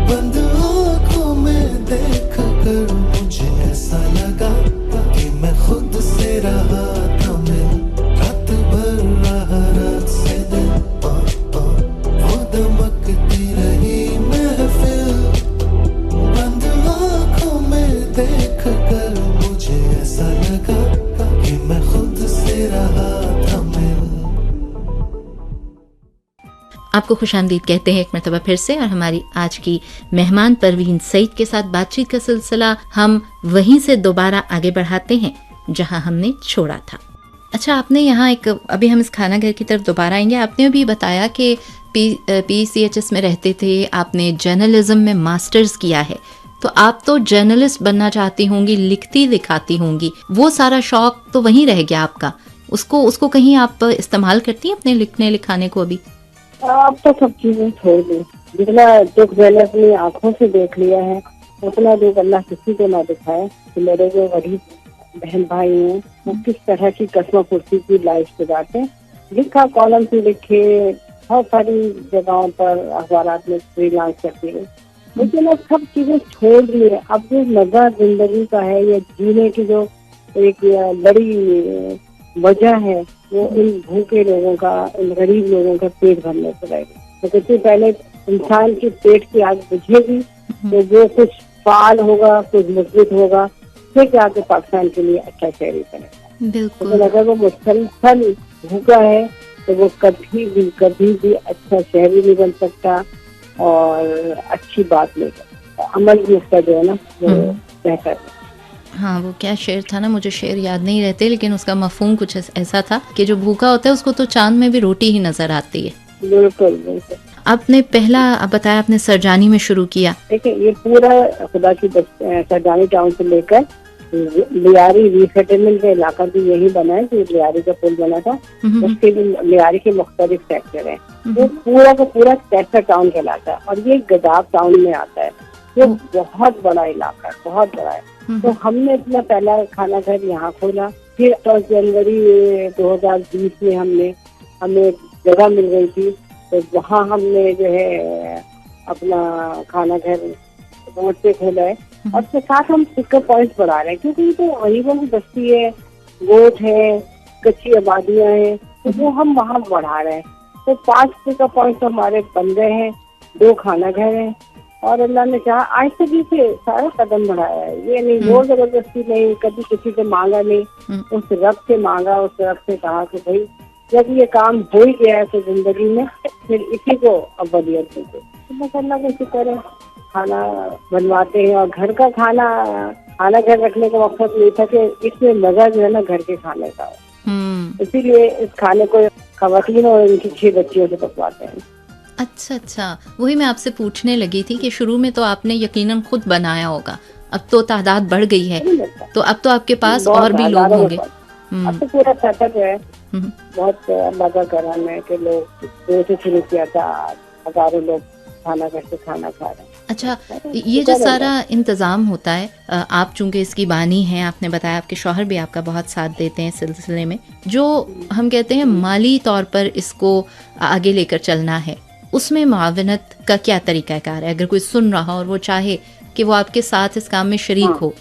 बंद आँखों में देख कर मुझे ऐसा लगा कि मैं खुद से रहा था मिल। रात भर रहा रग से दिल, वो दमकती रही महफिल, बंद आँखों में देख कर मुझे ऐसा लगा कि मैं खुद से रहा था मिल। आपको खुशामदीद कहते हैं एक मरतबा फिर से, और हमारी आज की मेहमान परवीन सईद के साथ बातचीत का सिलसिला हम वहीं से दोबारा आगे बढ़ाते हैं जहां हमने छोड़ा था। अच्छा, आपने यहाँ एक, अभी हम इस खाना घर की तरफ दोबारा आएंगे, आपने भी बताया कि PCHS में रहते थे, आपने जर्नलिज्म में मास्टर्स किया है, तो आप तो जर्नलिस्ट बनना चाहती होंगी, लिखती लिखाती होंगी, वो सारा शौक तो वहीं रह गया आपका, उसको कहीं आप इस्तेमाल करती हैं अपने लिखने लिखाने को अभी? अब तो सब चीजें छोड़ दी, जितना दुख मैंने अपनी आंखों से देख लिया है उतना दुख अल्लाह किसी को ना दिखाए कि मेरे जो गरीब बहन भाई हैं वो किस तरह की कसम कुर्सी की लाइफ गुजारते हैं। लिखा, कॉलम से लिखे, बहुत सारी जगहों पर अखबारात में फ्रीलांस करती है, लेकिन अब सब चीजें छोड़ दी है। अब जो मजा जिंदगी का है या जीने की जो एक बड़ी वजह है वो इन भूखे लोगों का, इन गरीब लोगों का पेट भरने से रहेगी। तो सबसे पहले इंसान के पेट की आग बुझेगी तो वो कुछ फाल होगा, कुछ मजबूत होगा, फिर जाके पाकिस्तान के लिए अच्छा शहरी करेगा। बिल्कुल। अगर वो मुसलसल भूखा है तो वो कभी भी अच्छा शहरी नहीं बन सकता और अच्छी बात नहीं कर सकता। अमल भी उसका जो है ना वो बेहतर है। हाँ, वो क्या शेर था ना, मुझे शेर याद नहीं रहते, लेकिन उसका मफहूम कुछ ऐसा था कि जो भूखा होता है उसको तो चांद में भी रोटी ही नजर आती है। बिल्कुल बिल्कुल। आपने पहला बताया आपने सरजानी में शुरू किया। देखिए, ये पूरा खुदा की सरजानी टाउन से लेकर लियारी रीसेटलमेंट का इलाका भी यही बना है, जो लियारी का पुल बना था उसके भी लियारी के मुख्तलिफ सेक्टर हैं। वो पूरा का पूरा कैसा टाउन कहलाता है और ये गदाब टाउन में आता है। ये बहुत बड़ा इलाका है, बहुत बड़ा है। तो हमने अपना पहला खाना घर यहाँ खोला। फिर 10 जनवरी 2020 में हमें जगह मिल गई थी, तो वहाँ हमने जो है अपना खाना घर रोड पे खोला है। और उसके साथ हम पिकअप पॉइंट बढ़ा रहे हैं, क्योंकि ये तो गरीबों की बस्ती है, गोट है, कच्ची आबादियाँ हैं, तो वो हम वहाँ बढ़ा रहे हैं। तो 5 पिकअप पॉइंट हमारे बन गए हैं, 2 खाना घर हैं और अल्लाह ने चाहा आज तक से सारा कदम बढ़ाया है। ये नहीं जोर जबरदस्ती नहीं, कभी किसी से मांगा नहीं, उस रब से मांगा, उस रब से कहा कि भाई जब ये काम हो ही गया है तो जिंदगी में फिर इसी को अव्वलियत दीजिए। तो बस अल्लाह का शुक्र है, खाना बनवाते हैं। और घर का खाना घर रखने का मकसद नहीं था कि इसमें मजा जो है ना घर के खाने का, इसीलिए इस खाने को खवातीन और इनकी 6 बच्चियों से पकवाते हैं। अच्छा, वही मैं आपसे पूछने लगी थी कि शुरू में तो आपने यकीनन खुद बनाया होगा, अब तो तादाद बढ़ गई है, तो अब तो आपके पास और भी लोग होंगे। अब तो पूरा सेटअप है, बहुत अल्लाह का करम है कि लोग 2 से शुरू किया था, हजारों लोग खाना घर से खाना खा रहे हैं। अच्छा, ये जो सारा इंतज़ाम होता है, आप चूंकि इसकी बानी हैं, आपने बताया आपके शौहर भी आपका बहुत साथ देते हैं इस सिलसिले में, जो हम कहते हैं माली तौर पर इसको आगे लेकर चलना है, उसमें मुआवनत का क्या तरीक़ाकार है? अगर कोई सुन रहा हो और वो चाहे कि वो आपके साथ इस काम में शरीक हो,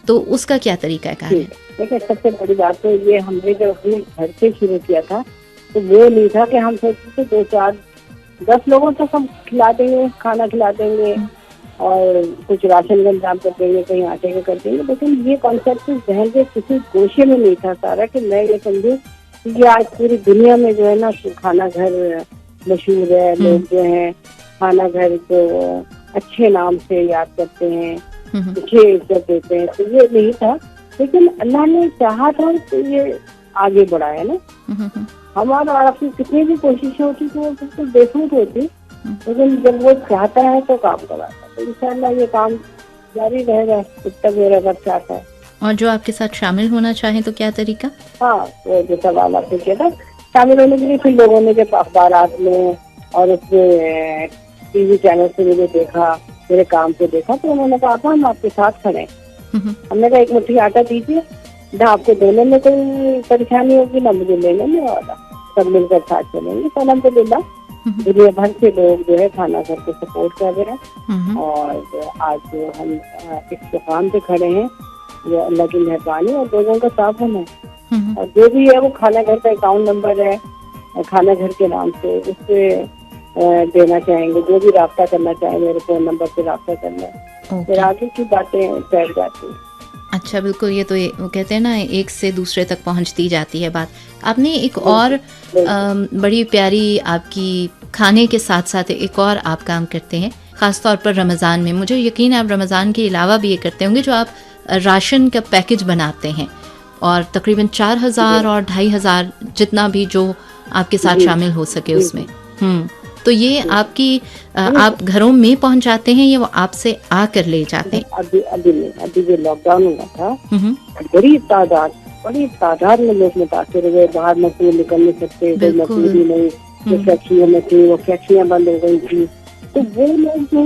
तो उसका क्या तरीक़ाकार है? देखिए, सबसे बड़ी बात तो ये, हमने जब अपने घर से शुरू किया था तो वो नहीं था कि हम सोचते थे 2, 4, 10 लोगों तक हम खिला देंगे, खाना खिला देंगे और कुछ राशन का इंतजाम कर देंगे, कहीं आटे का कर देंगे। लेकिन ये कॉन्सेप्ट जहन के किसी गोशे में नहीं था सारा, कि मैं ये समझूं कि आज पूरी दुनिया में जो है ना खाना घर मशहूर है, लोग जो है खाना घर को अच्छे नाम से याद करते हैं, अच्छे इज्जत देते हैं। तो ये नहीं था, लेकिन अल्लाह ने चाहा था तो ये आगे बढ़ा है ना। हमारा अपनी कितनी भी कोशिशें होती तो वो बिल्कुल बेसुध होती, लेकिन जब वो चाहता है तो काम कराता है। तो इंशाल्लाह ये काम जारी रहेगा जब तक मेरा घर चाहता है। और जो आपके साथ शामिल होना चाहे तो क्या तरीका? हाँ, तो जो सवाल आपने किया था शामिल होने के लिए, फिर लोगों ने जब अखबारात में और उसमें टीवी चैनल से मुझे देखा, मेरे काम को देखा, तो उन्होंने कहा था हम आपके साथ खड़े। हमने कहा एक मुट्ठी आटा दीजिए, ना आपको देने में कोई परेशानी होगी ना मुझे लेने में, और सब मिलकर साथ चलेंगे। तो अल्हम्दुलिल्लाह दुनिया भर से लोग जो है खाना घर को सपोर्ट कर रहे हैं, और आज जो हम इस मुकाम पे खड़े हैं ये अल्लाह की मेहरबानी और लोगों का साथ है। और जो भी है वो खाना घर का अकाउंट नंबर है, खाना घर के नाम से उससे देना चाहेंगे। जो भी राब्ता करना चाहे मेरे फोन नंबर से राब्ता करना है, फिर आगे की बातें फैल जाती हैं। अच्छा, बिल्कुल, ये तो वो कहते हैं ना, एक से दूसरे तक पहुंचती जाती है बात। आपने एक और बड़ी प्यारी आपकी खाने के साथ साथ एक और आप काम करते हैं, ख़ास तौर पर रमज़ान में। मुझे यकीन है आप रमज़ान के अलावा भी ये करते होंगे, जो आप राशन का पैकेज बनाते हैं और तकरीबन 4000 और 2500 जितना भी जो आपके साथ शामिल हो सके उसमें। तो ये आपकी आप घरों में पहुंचाते हैं या वो आपसे आकर ले जाते हैं? अभी नहीं, अभी जो लॉकडाउन हुआ था बड़ी तादाद में लोग मुतासिर हुए, बाहर मजदूर निकल नहीं सकते, कोई मजदूरी नहीं, जो फैक्ट्रियों में थी वो फैक्ट्रियाँ बंद हो गई थी। तो वो लोग जो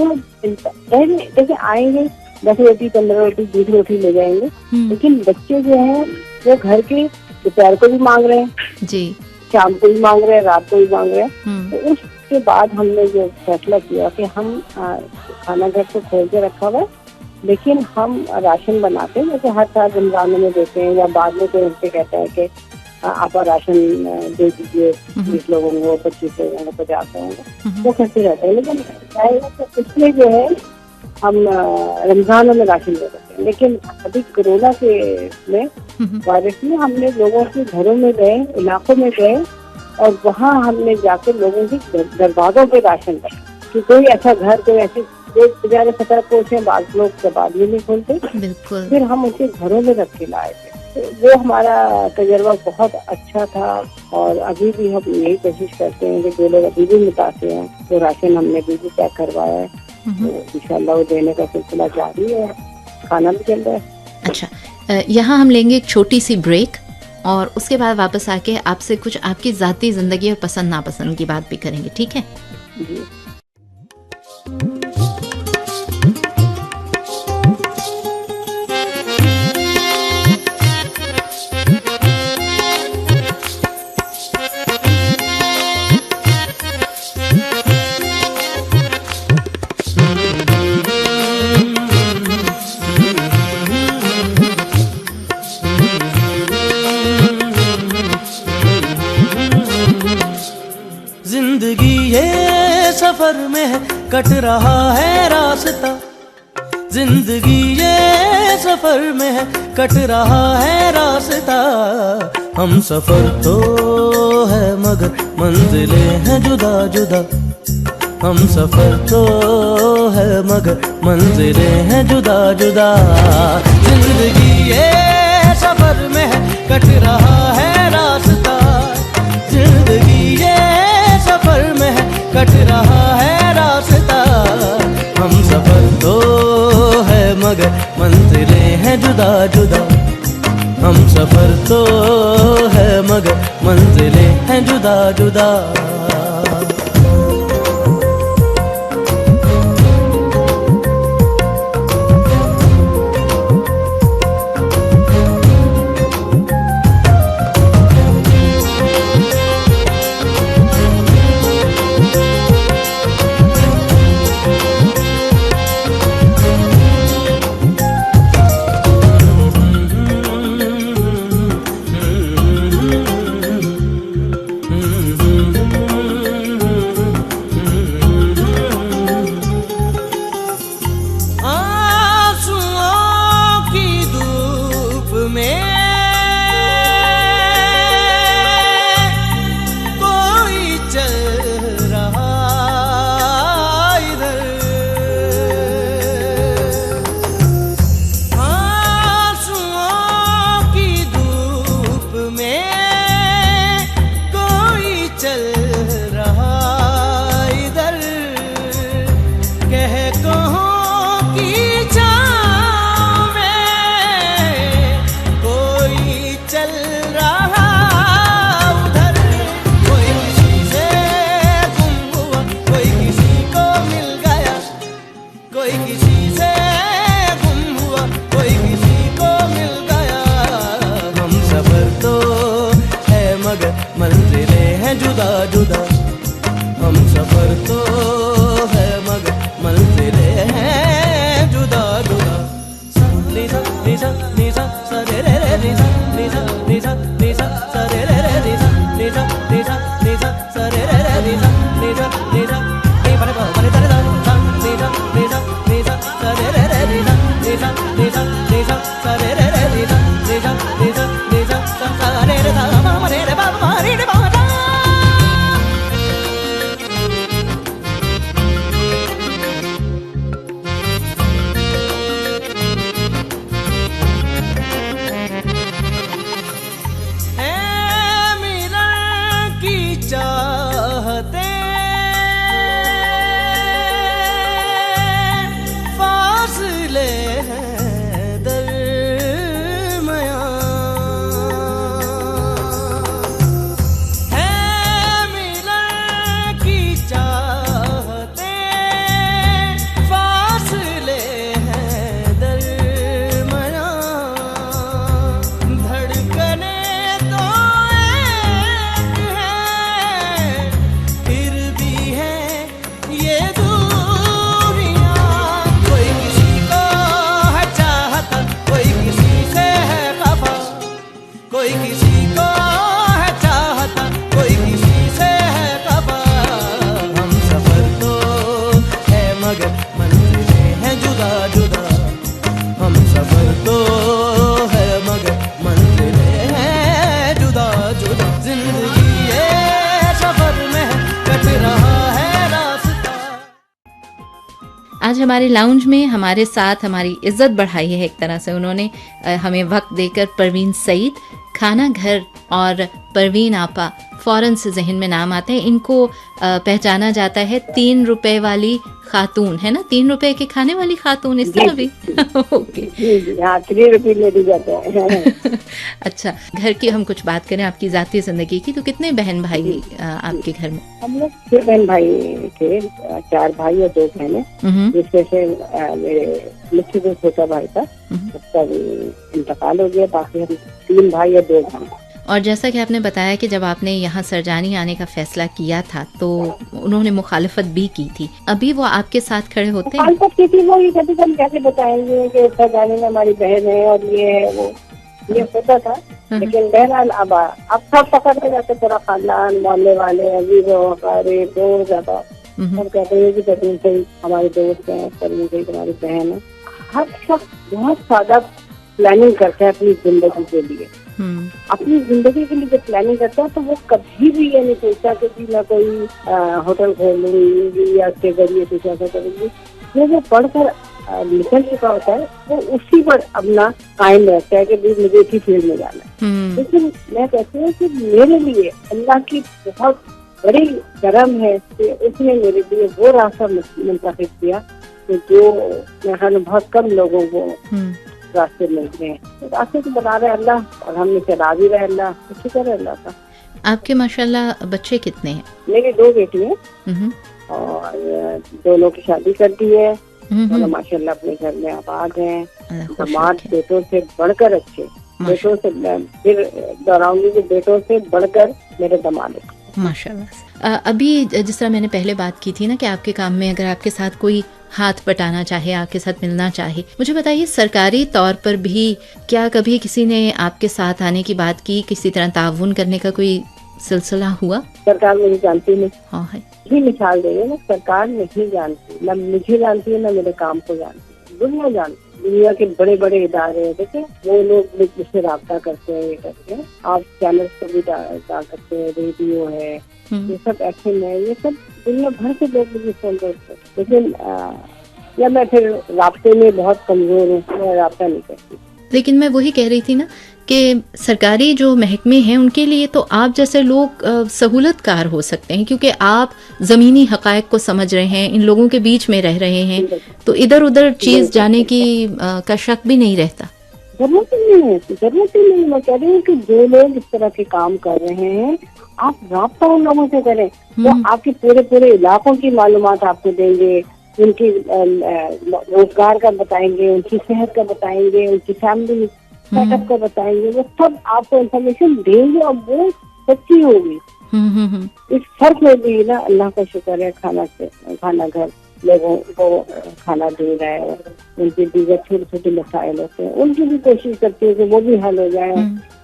है जैसे आएंगे 10 रोटी 15 रोटी 20 रोटी ले जाएंगे, लेकिन बच्चे जो है वो घर के दोपहर को भी मांग रहे हैं जी, शाम को भी मांग रहे हैं, रात को भी मांग रहे हैं। तो उसके बाद हमने जो फैसला किया कि हम खाना घर को खोल के रखा हुआ है, लेकिन हम राशन बनाते हैं, जैसे हर साल रमजान में देते हैं या बाद में कोई हमसे कहता है कि आप राशन दे दीजिए 20 लोगों को, 25 लोगों को, 50 लोगों को, वो करते रहते हैं। लेकिन तो इसलिए जो है हम रमजान में राशन दे देते हैं। लेकिन अभी कोरोना के में वायरस में हमने लोगों के घरों में गए, इलाकों में गए और वहाँ हमने जाकर लोगों के दरवाजों पे राशन रखा कि कोई ऐसा घर, कोई ऐसी बेचारे सतर्क पहुंचे, बाद लोग दरवाजे नहीं खोलते, फिर हम उसे घरों में रख के लाए थे। तो वो हमारा तजर्बा बहुत अच्छा था और अभी भी हम यही कोशिश करते हैं कि जो लोग अभी भी मुतासिर हैं तो राशन हमने भी पैक करवाया है, तो इंशाल्लाह वो देने का सिलसिला जारी है, खाना भी चल रहा है। अच्छा, यहाँ हम लेंगे एक छोटी सी ब्रेक और उसके बाद वापस आके आपसे कुछ आपकी ज़ाती ज़िंदगी और पसंद नापसंद की बात भी करेंगे, ठीक है जी। सफर में कट रहा है रास्ता, जिंदगी ये सफर में कट रहा है रास्ता। हम सफर तो है मगर मंजिलें हैं जुदा जुदा, हम सफर तो है मगर मंजिलें हैं जुदा जुदा। जिंदगी ये सफर में कट रहा है रास्ता, जिंदगी ये सफर में कट रहा है रास्ता। हम सफर तो है मगर मंजिलें हैं जुदा जुदा, हम सफर तो है मगर मंजिलें हैं जुदा जुदा। चल रहा उधर, कोई किसी से गुम हुआ, कोई किसी को मिल गया, कोई किसी से गुम हुआ, कोई किसी को मिल गया। हम सफर तो है मगर मंजिलें हैं जुदा जुदा, हम सफर तो है मगर मंजिलें हैं जुदा जुदा। निसा निसा निसा सा रे रे रे निसा निसा निसा निसा सा रे रे रे निसा निसा निसा निसा सा रे रे रे निसा निसा निसा ए परे परे तरे दा सा निसा निसा निसा सा रे रे रे निसा निसा निसा निसा सा रे रे रे निसा निसा निसा निसा सा रे रे दा मा रे रे बा मा रे रे बा दा। चाहते फासले हैं दरमियां, है मिलन की चाहते फासले हैं दरमियां, धड़कने तो ये दूरियां, कोई किसी को है चाहता, कोई किसी से है खफा, कोई किसी को है चाहता, कोई किसी से है खफा। हम सफर तो है मगर मंजिलें हैं जुदा जुदा, हम सफर तो है मगर मंजिलें हैं जुदा जुदा। जिंदगी ये सफर में कट रहा है। आज हमारे लाउंज में हमारे साथ हमारी इज्जत बढ़ाई है एक तरह से उन्होंने हमें वक्त देकर। परवीन सईद, खाना घर और परवीन आपा फौरन से जहन में नाम आते हैं। इनको पहचाना जाता है 3 रुपए वाली खातून, है ना, 3 रुपए के खाने वाली खातून, इस तरह भी। ओके, 3 रुपये ले दी जाते हैं। अच्छा, घर की हम कुछ बात करें आपकी जाती जिंदगी की, तो कितने बहन भाई आपके घर में? हम लोग 6 बहन भाई थे, 4 भाई और 2 बहनें, जिसमें से मेरे मुझसे जो छोटा भाई था उसका भी इंतकाल हो गया। बाकी हम 3 भाई और 2 बहन। और जैसा कि आपने बताया कि जब आपने यहाँ सरजानी आने का फैसला किया था तो उन्होंने मुखालिफत भी की थी, अभी वो आपके साथ खड़े होते हैं? मुखालिफत की थी वो, ये कभी हम कैसे बताएंगे कि सरजानी में हमारी बहन है और ये है वो, ये होता था। लेकिन बहरहाल अब सब पकड़ के जाते, पूरा खानदान, मोहल्ले वाले, अजीजों हमारे दोस्त ज्यादा सब कहते हैं कि परवीन सईद हमारे दोस्त हैं, परवीन सईद हमारी बहन है। हर शख्स बहुत सादा प्लानिंग करता है अपनी जिंदगी के लिए। अपनी जिंदगी के लिए जब प्लानिंग करता है तो वो कभी भी ये नहीं सोचता कि मैं कोई होटल खोलूंगी या उसके जरिए कुछ ऐसा करूंगी। जो वो पढ़कर निकल चुका होता है वो उसी पर अपना कायम रहता है कि मुझे इसी फील्ड में जाना है। लेकिन मैं कहती हूँ कि मेरे लिए अल्लाह की बहुत बड़ी करम है कि उसने मेरे लिए वो रास्ता मुंतखब किया तो जो मैं बहुत कम लोगों को रास्ते मिलते हैं। तो रास्ते तो बना रहे अल्लाह और हमने चला भी रहे अल्लाह, शुक्र है अल्लाह का। आपके माशाल्लाह बच्चे कितने हैं? मेरी 2 बेटी हैं और दोनों की शादी कर दी है और माशाल्लाह अपने घर में आबाद हैं। दामाद बेटों से बढ़कर अच्छे, बेटों से फिर दोहराऊंगी कि बेटों से बढ़कर मेरे दामाद माशाल्लाह। अभी जिस तरह मैंने पहले बात की थी ना कि आपके काम में अगर आपके साथ कोई हाथ बटाना चाहे, आपके साथ मिलना चाहे, मुझे बताइए सरकारी तौर पर भी क्या कभी किसी ने आपके साथ आने की बात की, किसी तरह ताउन करने का कोई सिलसिला हुआ? सरकार मुझे जानती नहीं। हाँ है, यही मिसाल दे रहे ना, सरकार नहीं जानती, न मुझे जानती है न मेरे काम को जानती, दुनिया जानती। दुनिया के बड़े बड़े इदारे हैं, देखे वो लोग मुझसे राब्ता करते हैं, ये करते हैं। आप चैनल पर भी जा सकते हैं, रेडियो है, ये सब एक्शन है, ये सब दुनिया भर से लोग मुझे फोन करते हैं। लेकिन या मैं फिर राब्ते में बहुत कमजोर हूँ, मैं राब्ता नहीं करती। लेकिन मैं वही कह रही थी ना कि सरकारी जो महकमे हैं उनके लिए तो आप जैसे लोग सहूलतकार हो सकते हैं, क्योंकि आप ज़मीनी हक़ाइक़ को समझ रहे हैं, इन लोगों के बीच में रह रहे हैं, तो इधर उधर चीज़ जाने की का शक भी नहीं रहता। जरूरत ही नहीं है, जरूरत ही नहीं। मैं कह रही हूँ कि जो लोग इस तरह के काम कर रहे हैं, आप राब्ता उन लोगों से करें, वो आपके पूरे इलाकों की मालूमात आपको देंगे, उनकी रोजगार का बताएंगे, उनकी सेहत का बताएंगे, उनकी फैमिली सेटअप का बताएंगे, वो सब आपको इन्फॉर्मेशन देंगे और वो सच्ची होगी। इस फर्क में भी ना अल्लाह का शुक्र है, खाना घर लोगों को खाना दे रहा है। उनके दीगर छोटे छोटे मसाइल होते हैं, उनकी भी कोशिश करती है कि वो भी हल हो जाए।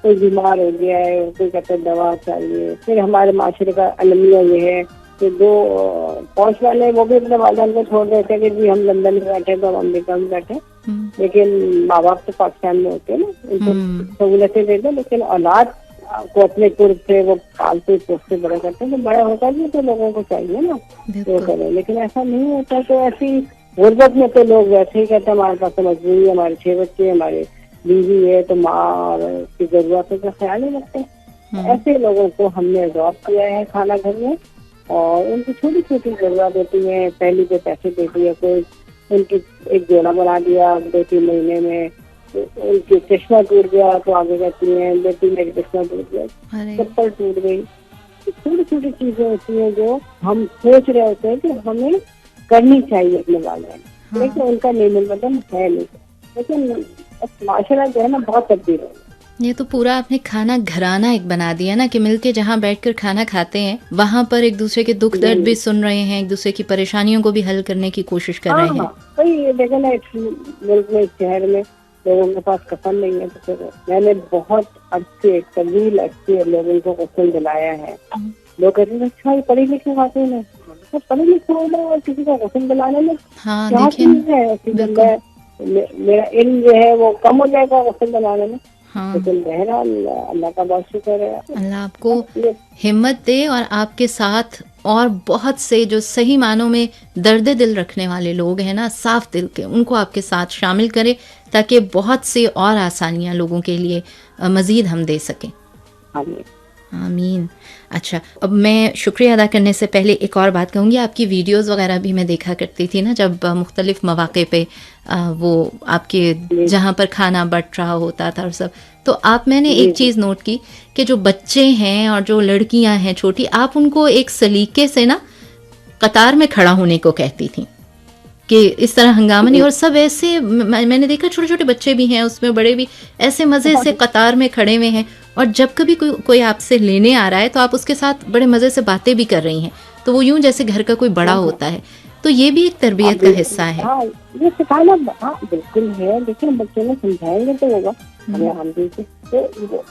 कोई बीमार हो गया है, कोई कहता है दवा चाहिए। फिर हमारे माशरे का अलमिया ये है कि जो पहुंच वाले हैं वो भी अपने वालिदान को छोड़ देते हैं कि जी हम लंदन में बैठे तो हम अमेरिका में बैठे, लेकिन माँ बाप तो पाकिस्तान में होते हैं ना, उनको सहूलतें देते हैं, लेकिन औलाद को अपने कुर्ब से वो पालते पोसते बड़ा करते हैं। तो बड़ा होता भी तो लोगों को चाहिए ना वो करें, लेकिन ऐसा नहीं होता। तो ऐसी गुर्बत में तो लोग वैसे ही कहते हैं हमारे पास तो मजबूरी है, हमारे 6 बच्चे, हमारे बीवी है, तो माँ और की जरूरतों का ख्याल नहीं रखते। ऐसे लोगों को हमने अडॉप्ट किया है खाना घर में, और उनकी छोटी छोटी जरूरत होती है। पहली पे पैसे दे दिए, कोई उनकी एक जोड़ा बना दिया 2-3 महीने में, उनकी चश्मा टूट गया तो आगे कहती है बेटी मेरी चश्मा टूट गया, चप्पल टूट गई। छोटी छोटी चीजें होती हैं जो हम सोच रहे होते हैं कि हमें करनी चाहिए अपने वाले, लेकिन उनका निर्मल बदन है नहीं। लेकिन माशाल्लाह जो है ना बहुत तब्दील है। ये तो पूरा आपने खाना घराना एक बना दिया ना, कि मिलके जहाँ बैठकर खाना खाते हैं वहाँ पर एक दूसरे के दुख दर्द भी सुन रहे हैं, एक दूसरे की परेशानियों को भी हल करने की कोशिश कर रहे हैं। वही देखो ना, मुल्क में शहर में लोगों के पास कफन नहीं है, तो फिर मैंने बहुत तवील अरसे लोगों को कफन दिलाया है। लोग कहते हैं अच्छा ये पढ़े लिखे खाते हैं, तो पढ़े लिखे होना और किसी का कफन दिलाने में क्या चीज है? मेरा इल्म जो है वो कम हो जाएगा कफन दिलाने में। लेकिन बहरहाल अल्लाह का बहुत शुक्र है, अल्लाह आपको हिम्मत दे और आपके साथ और बहुत से जो सही मानों में दर्द दिल रखने वाले लोग हैं ना, साफ दिल के, उनको आपके साथ शामिल करे ताकि बहुत से और आसानियां लोगों के लिए मजीद हम दे सकें। आमीन। अच्छा, अब मैं शुक्रिया अदा करने से पहले एक और बात कहूँगी। आपकी वीडियोस वगैरह भी मैं देखा करती थी ना, जब मुख्तलिफ मौक़े पे वो आपके जहाँ पर खाना बट रहा होता था और सब, तो मैंने एक चीज़ नोट की कि जो बच्चे हैं और जो लड़कियाँ हैं छोटी, आप उनको एक सलीके से ना कतार में खड़ा होने को कहती थी कि इस तरह हंगामा नहीं। और सब ऐसे मैंने देखा, छोटे छोटे बच्चे भी हैं उसमें, बड़े भी ऐसे मज़े से कतार में खड़े हुए हैं, और जब कभी कोई आपसे लेने आ रहा है तो आप उसके साथ बड़े मज़े से बातें भी कर रही हैं, तो वो यूं जैसे घर का कोई बड़ा होता है। तो ये भी एक तरबियत का हिस्सा है। ये सिखाना बिल्कुल है, लेकिन बच्चों में समझाएंगे तो होगा हमें हम भी। तो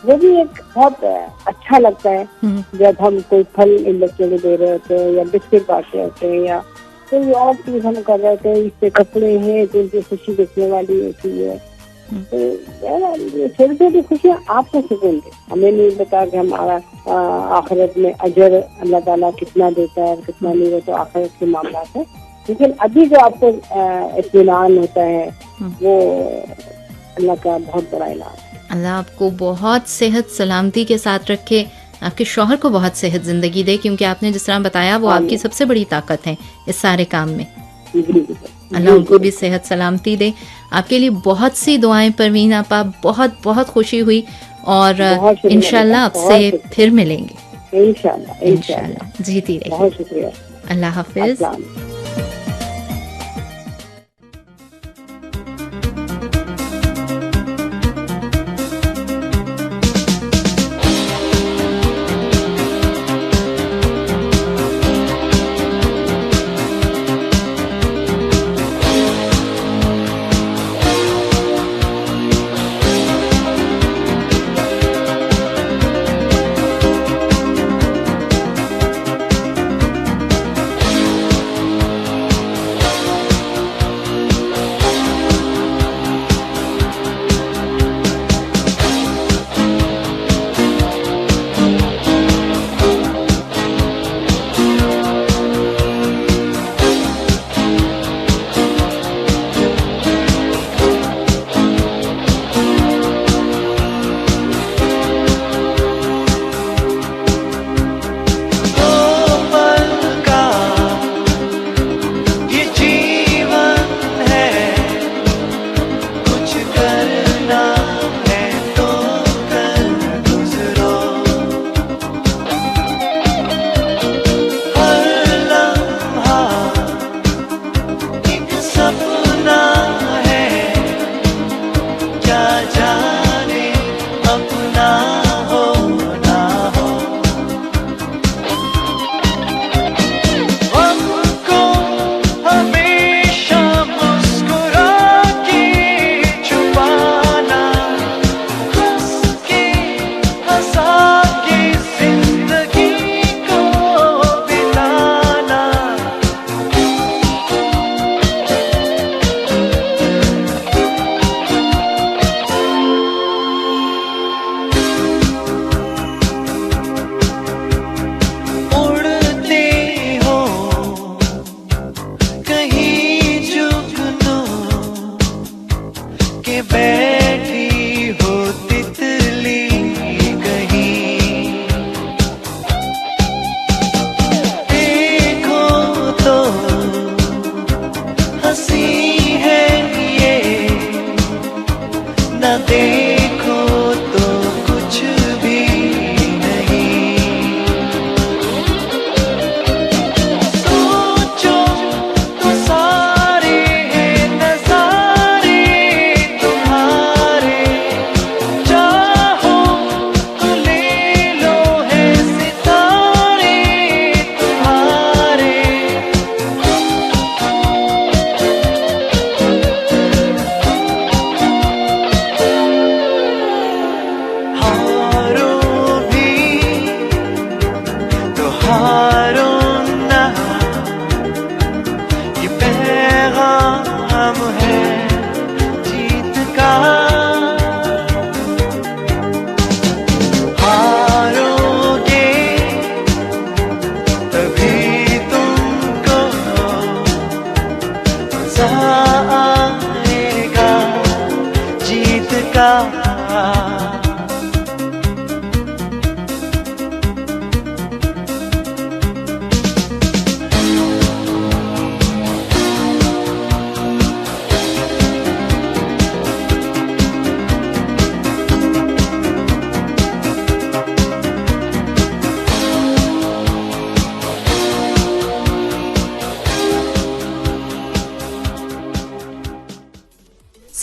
वो भी एक बहुत अच्छा लगता है जब हम कोई फल इन बच्चों को दे रहे होते हैं, या बिस्किट बांटते होते हैं, या कोई और चीज हम कर रहे होते हैं। इससे कपड़े हैं तो उनकी खुशी दिखने वाली होती है। तो छोटी छोटी खुशियाँ आपको सुकून दे, हमें नहीं बता कि हमारा आखिरत में अजर अल्लाह ताला कितना देता है कितना नहीं देता, आखिरत के मामला है। लेकिन अभी जो आपको इत्मीनान होता है वो अल्लाह का बहुत बड़ा इनाम है। अल्लाह आपको बहुत सेहत सलामती के साथ रखे, आपके शौहर को बहुत सेहत जिंदगी दे, क्योंकि आपने जिस तरह बताया वो आपकी सबसे बड़ी ताकत है इस सारे काम में। अल्लाह उनको भी सेहत सलामती दे। आपके लिए बहुत सी दुआएं परवीन आपा, बहुत बहुत खुशी हुई, और इंशाल्लाह आपसे फिर मिलेंगे। इंशाल्लाह जीती रहिए। बहुत शुक्रिया। अल्लाह हाफिज।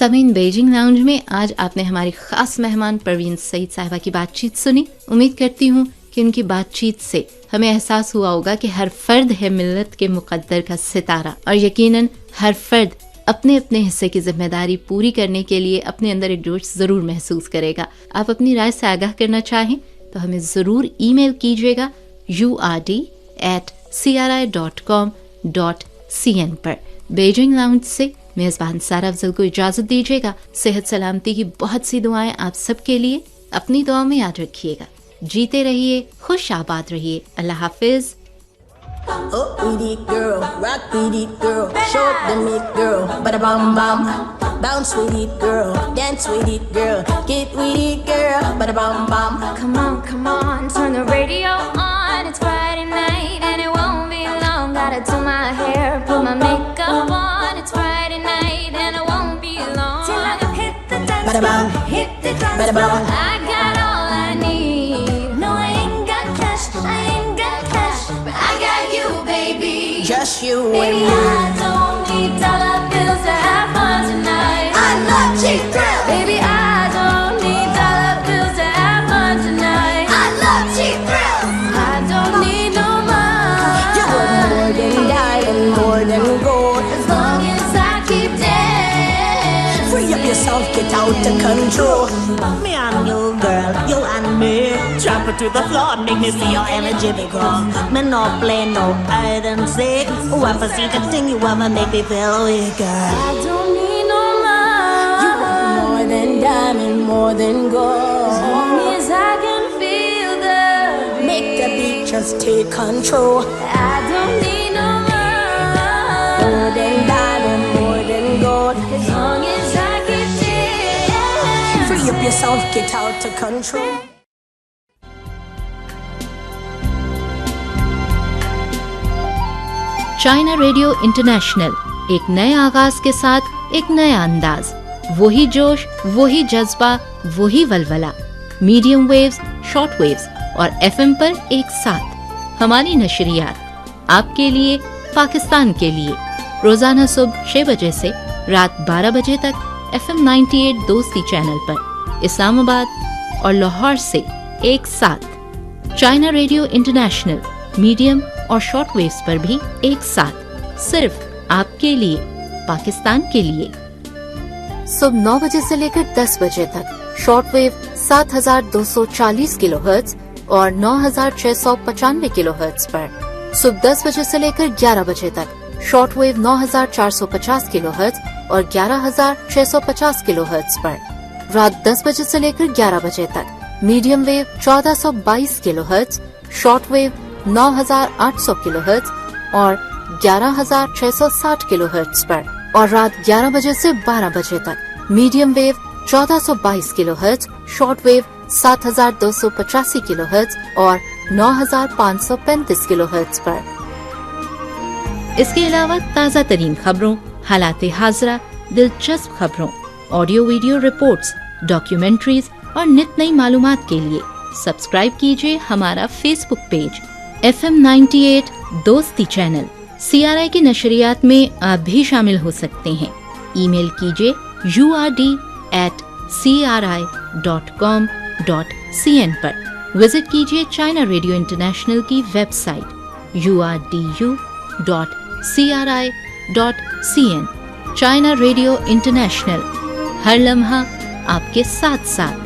सामीन, बेजिंग लाउंज में आज आपने हमारी खास मेहमान परवीन सईद साहिबा की बातचीत सुनी। उम्मीद करती हूँ कि उनकी बातचीत से हमें एहसास हुआ होगा कि हर फर्द है मिल्लत के मुकद्दर का सितारा, और यकीनन हर फर्द अपने अपने हिस्से की जिम्मेदारी पूरी करने के लिए अपने अंदर एक जोश जरूर महसूस करेगा। आप अपनी राय से आगाह करना चाहें तो हमें जरूर ईमेल कीजिएगा urd@cri.com.cn पर। बेजिंग लाउंज से मेजबान सारा अफजल को इजाजत दीजिएगा। सेहत सलामती की बहुत सी दुआएं आप सबके लिए। अपनी दुआ में याद रखिएगा। जीते रहिए, खुश आबाद रहिए। अल्लाह हाफिज। Up with it, girl. Rock with it, girl. Show up the meat, girl. Bada bam bam. Bounce with it, girl. Dance with it, girl. Get with it, girl. Bada bam bam. Come on, turn the radio on. It's Friday night and it won't be long. Gotta do my hair, put my makeup on. It's Friday night and it won't be long. Till I hit the dance floor, hit the dance floor. I got all I need. No, I ain't got cash, I ain't got cash, but I got you, baby. Just you Baby, and me. I don't need dollar bills to have fun tonight. I love cheap thrills. Baby, I don't need dollar bills to have fun tonight. I love cheap thrills. I don't need no money. You're worth more than diamond, more than gold. As long as I keep dancing. Free up yourself, get out of control. Me and you, girl, you and me. Drop it to the floor, make me see your energy because me no play no hide and seek. Whoever see the thing you ever make me feel weak, girl. I don't need no money. You want more than diamond, more than gold. As long as I can feel the beat. Make the beat just take control. I don't need no money. More than diamond, more than gold. As long as I keep dancing. Free up yourself, get out of control. China Radio international, एक नए आगाज के साथ एक नया अंदाज, वही जोश, वही जज्बा, वही वलवला। मीडियम वेव्स, शॉर्ट वेव्स और एफएम पर एक साथ हमारी नशरियात आपके लिए, पाकिस्तान के लिए। रोजाना सुबह 6 बजे से रात 12 बजे तक FM 98 दोस्ती चैनल पर, इस्लामाबाद और लाहौर से एक साथ। चाइना रेडियो इंटरनेशनल मीडियम और शॉर्ट वेव्स पर भी एक साथ, सिर्फ आपके लिए, पाकिस्तान के लिए। सुबह 9 बजे से लेकर 10 बजे तक शॉर्ट वेव 7240 किलोहर्ट्ज और 9695 किलोहर्ट्ज पर। सुबह 10 बजे से लेकर 11 बजे तक शॉर्ट वेव 9450 किलोहर्ट्ज और 11650 किलोहर्ट्ज पर। रात 10 बजे से लेकर 11 बजे तक medium wave 1422 kilohertz, short wave 9800 kilohertz और 11660 किलोहर्ट्ज पर। और रात 11 बजे से 12 बजे तक medium wave 1422 kilohertz, short wave 7285 kilohertz और 9535 किलोहर्ट्ज पर। इसके अलावा ताज़ा तरीन खबरों, हालात हाज़रा, दिलचस्प खबरों, ऑडियो वीडियो रिपोर्ट्स, डॉक्यूमेंट्रीज और नित नई मालूमात के लिए सब्सक्राइब कीजिए हमारा फेसबुक पेज FM 98 दोस्ती चैनल। CRI की नशरियात में आप भी शामिल हो सकते हैं। ईमेल कीजिए urd@cri.com.cn पर। विजिट कीजिए चाइना रेडियो इंटरनेशनल की website urdu.cri.cn। China Radio International, हर लम्हा आपके साथ साथ।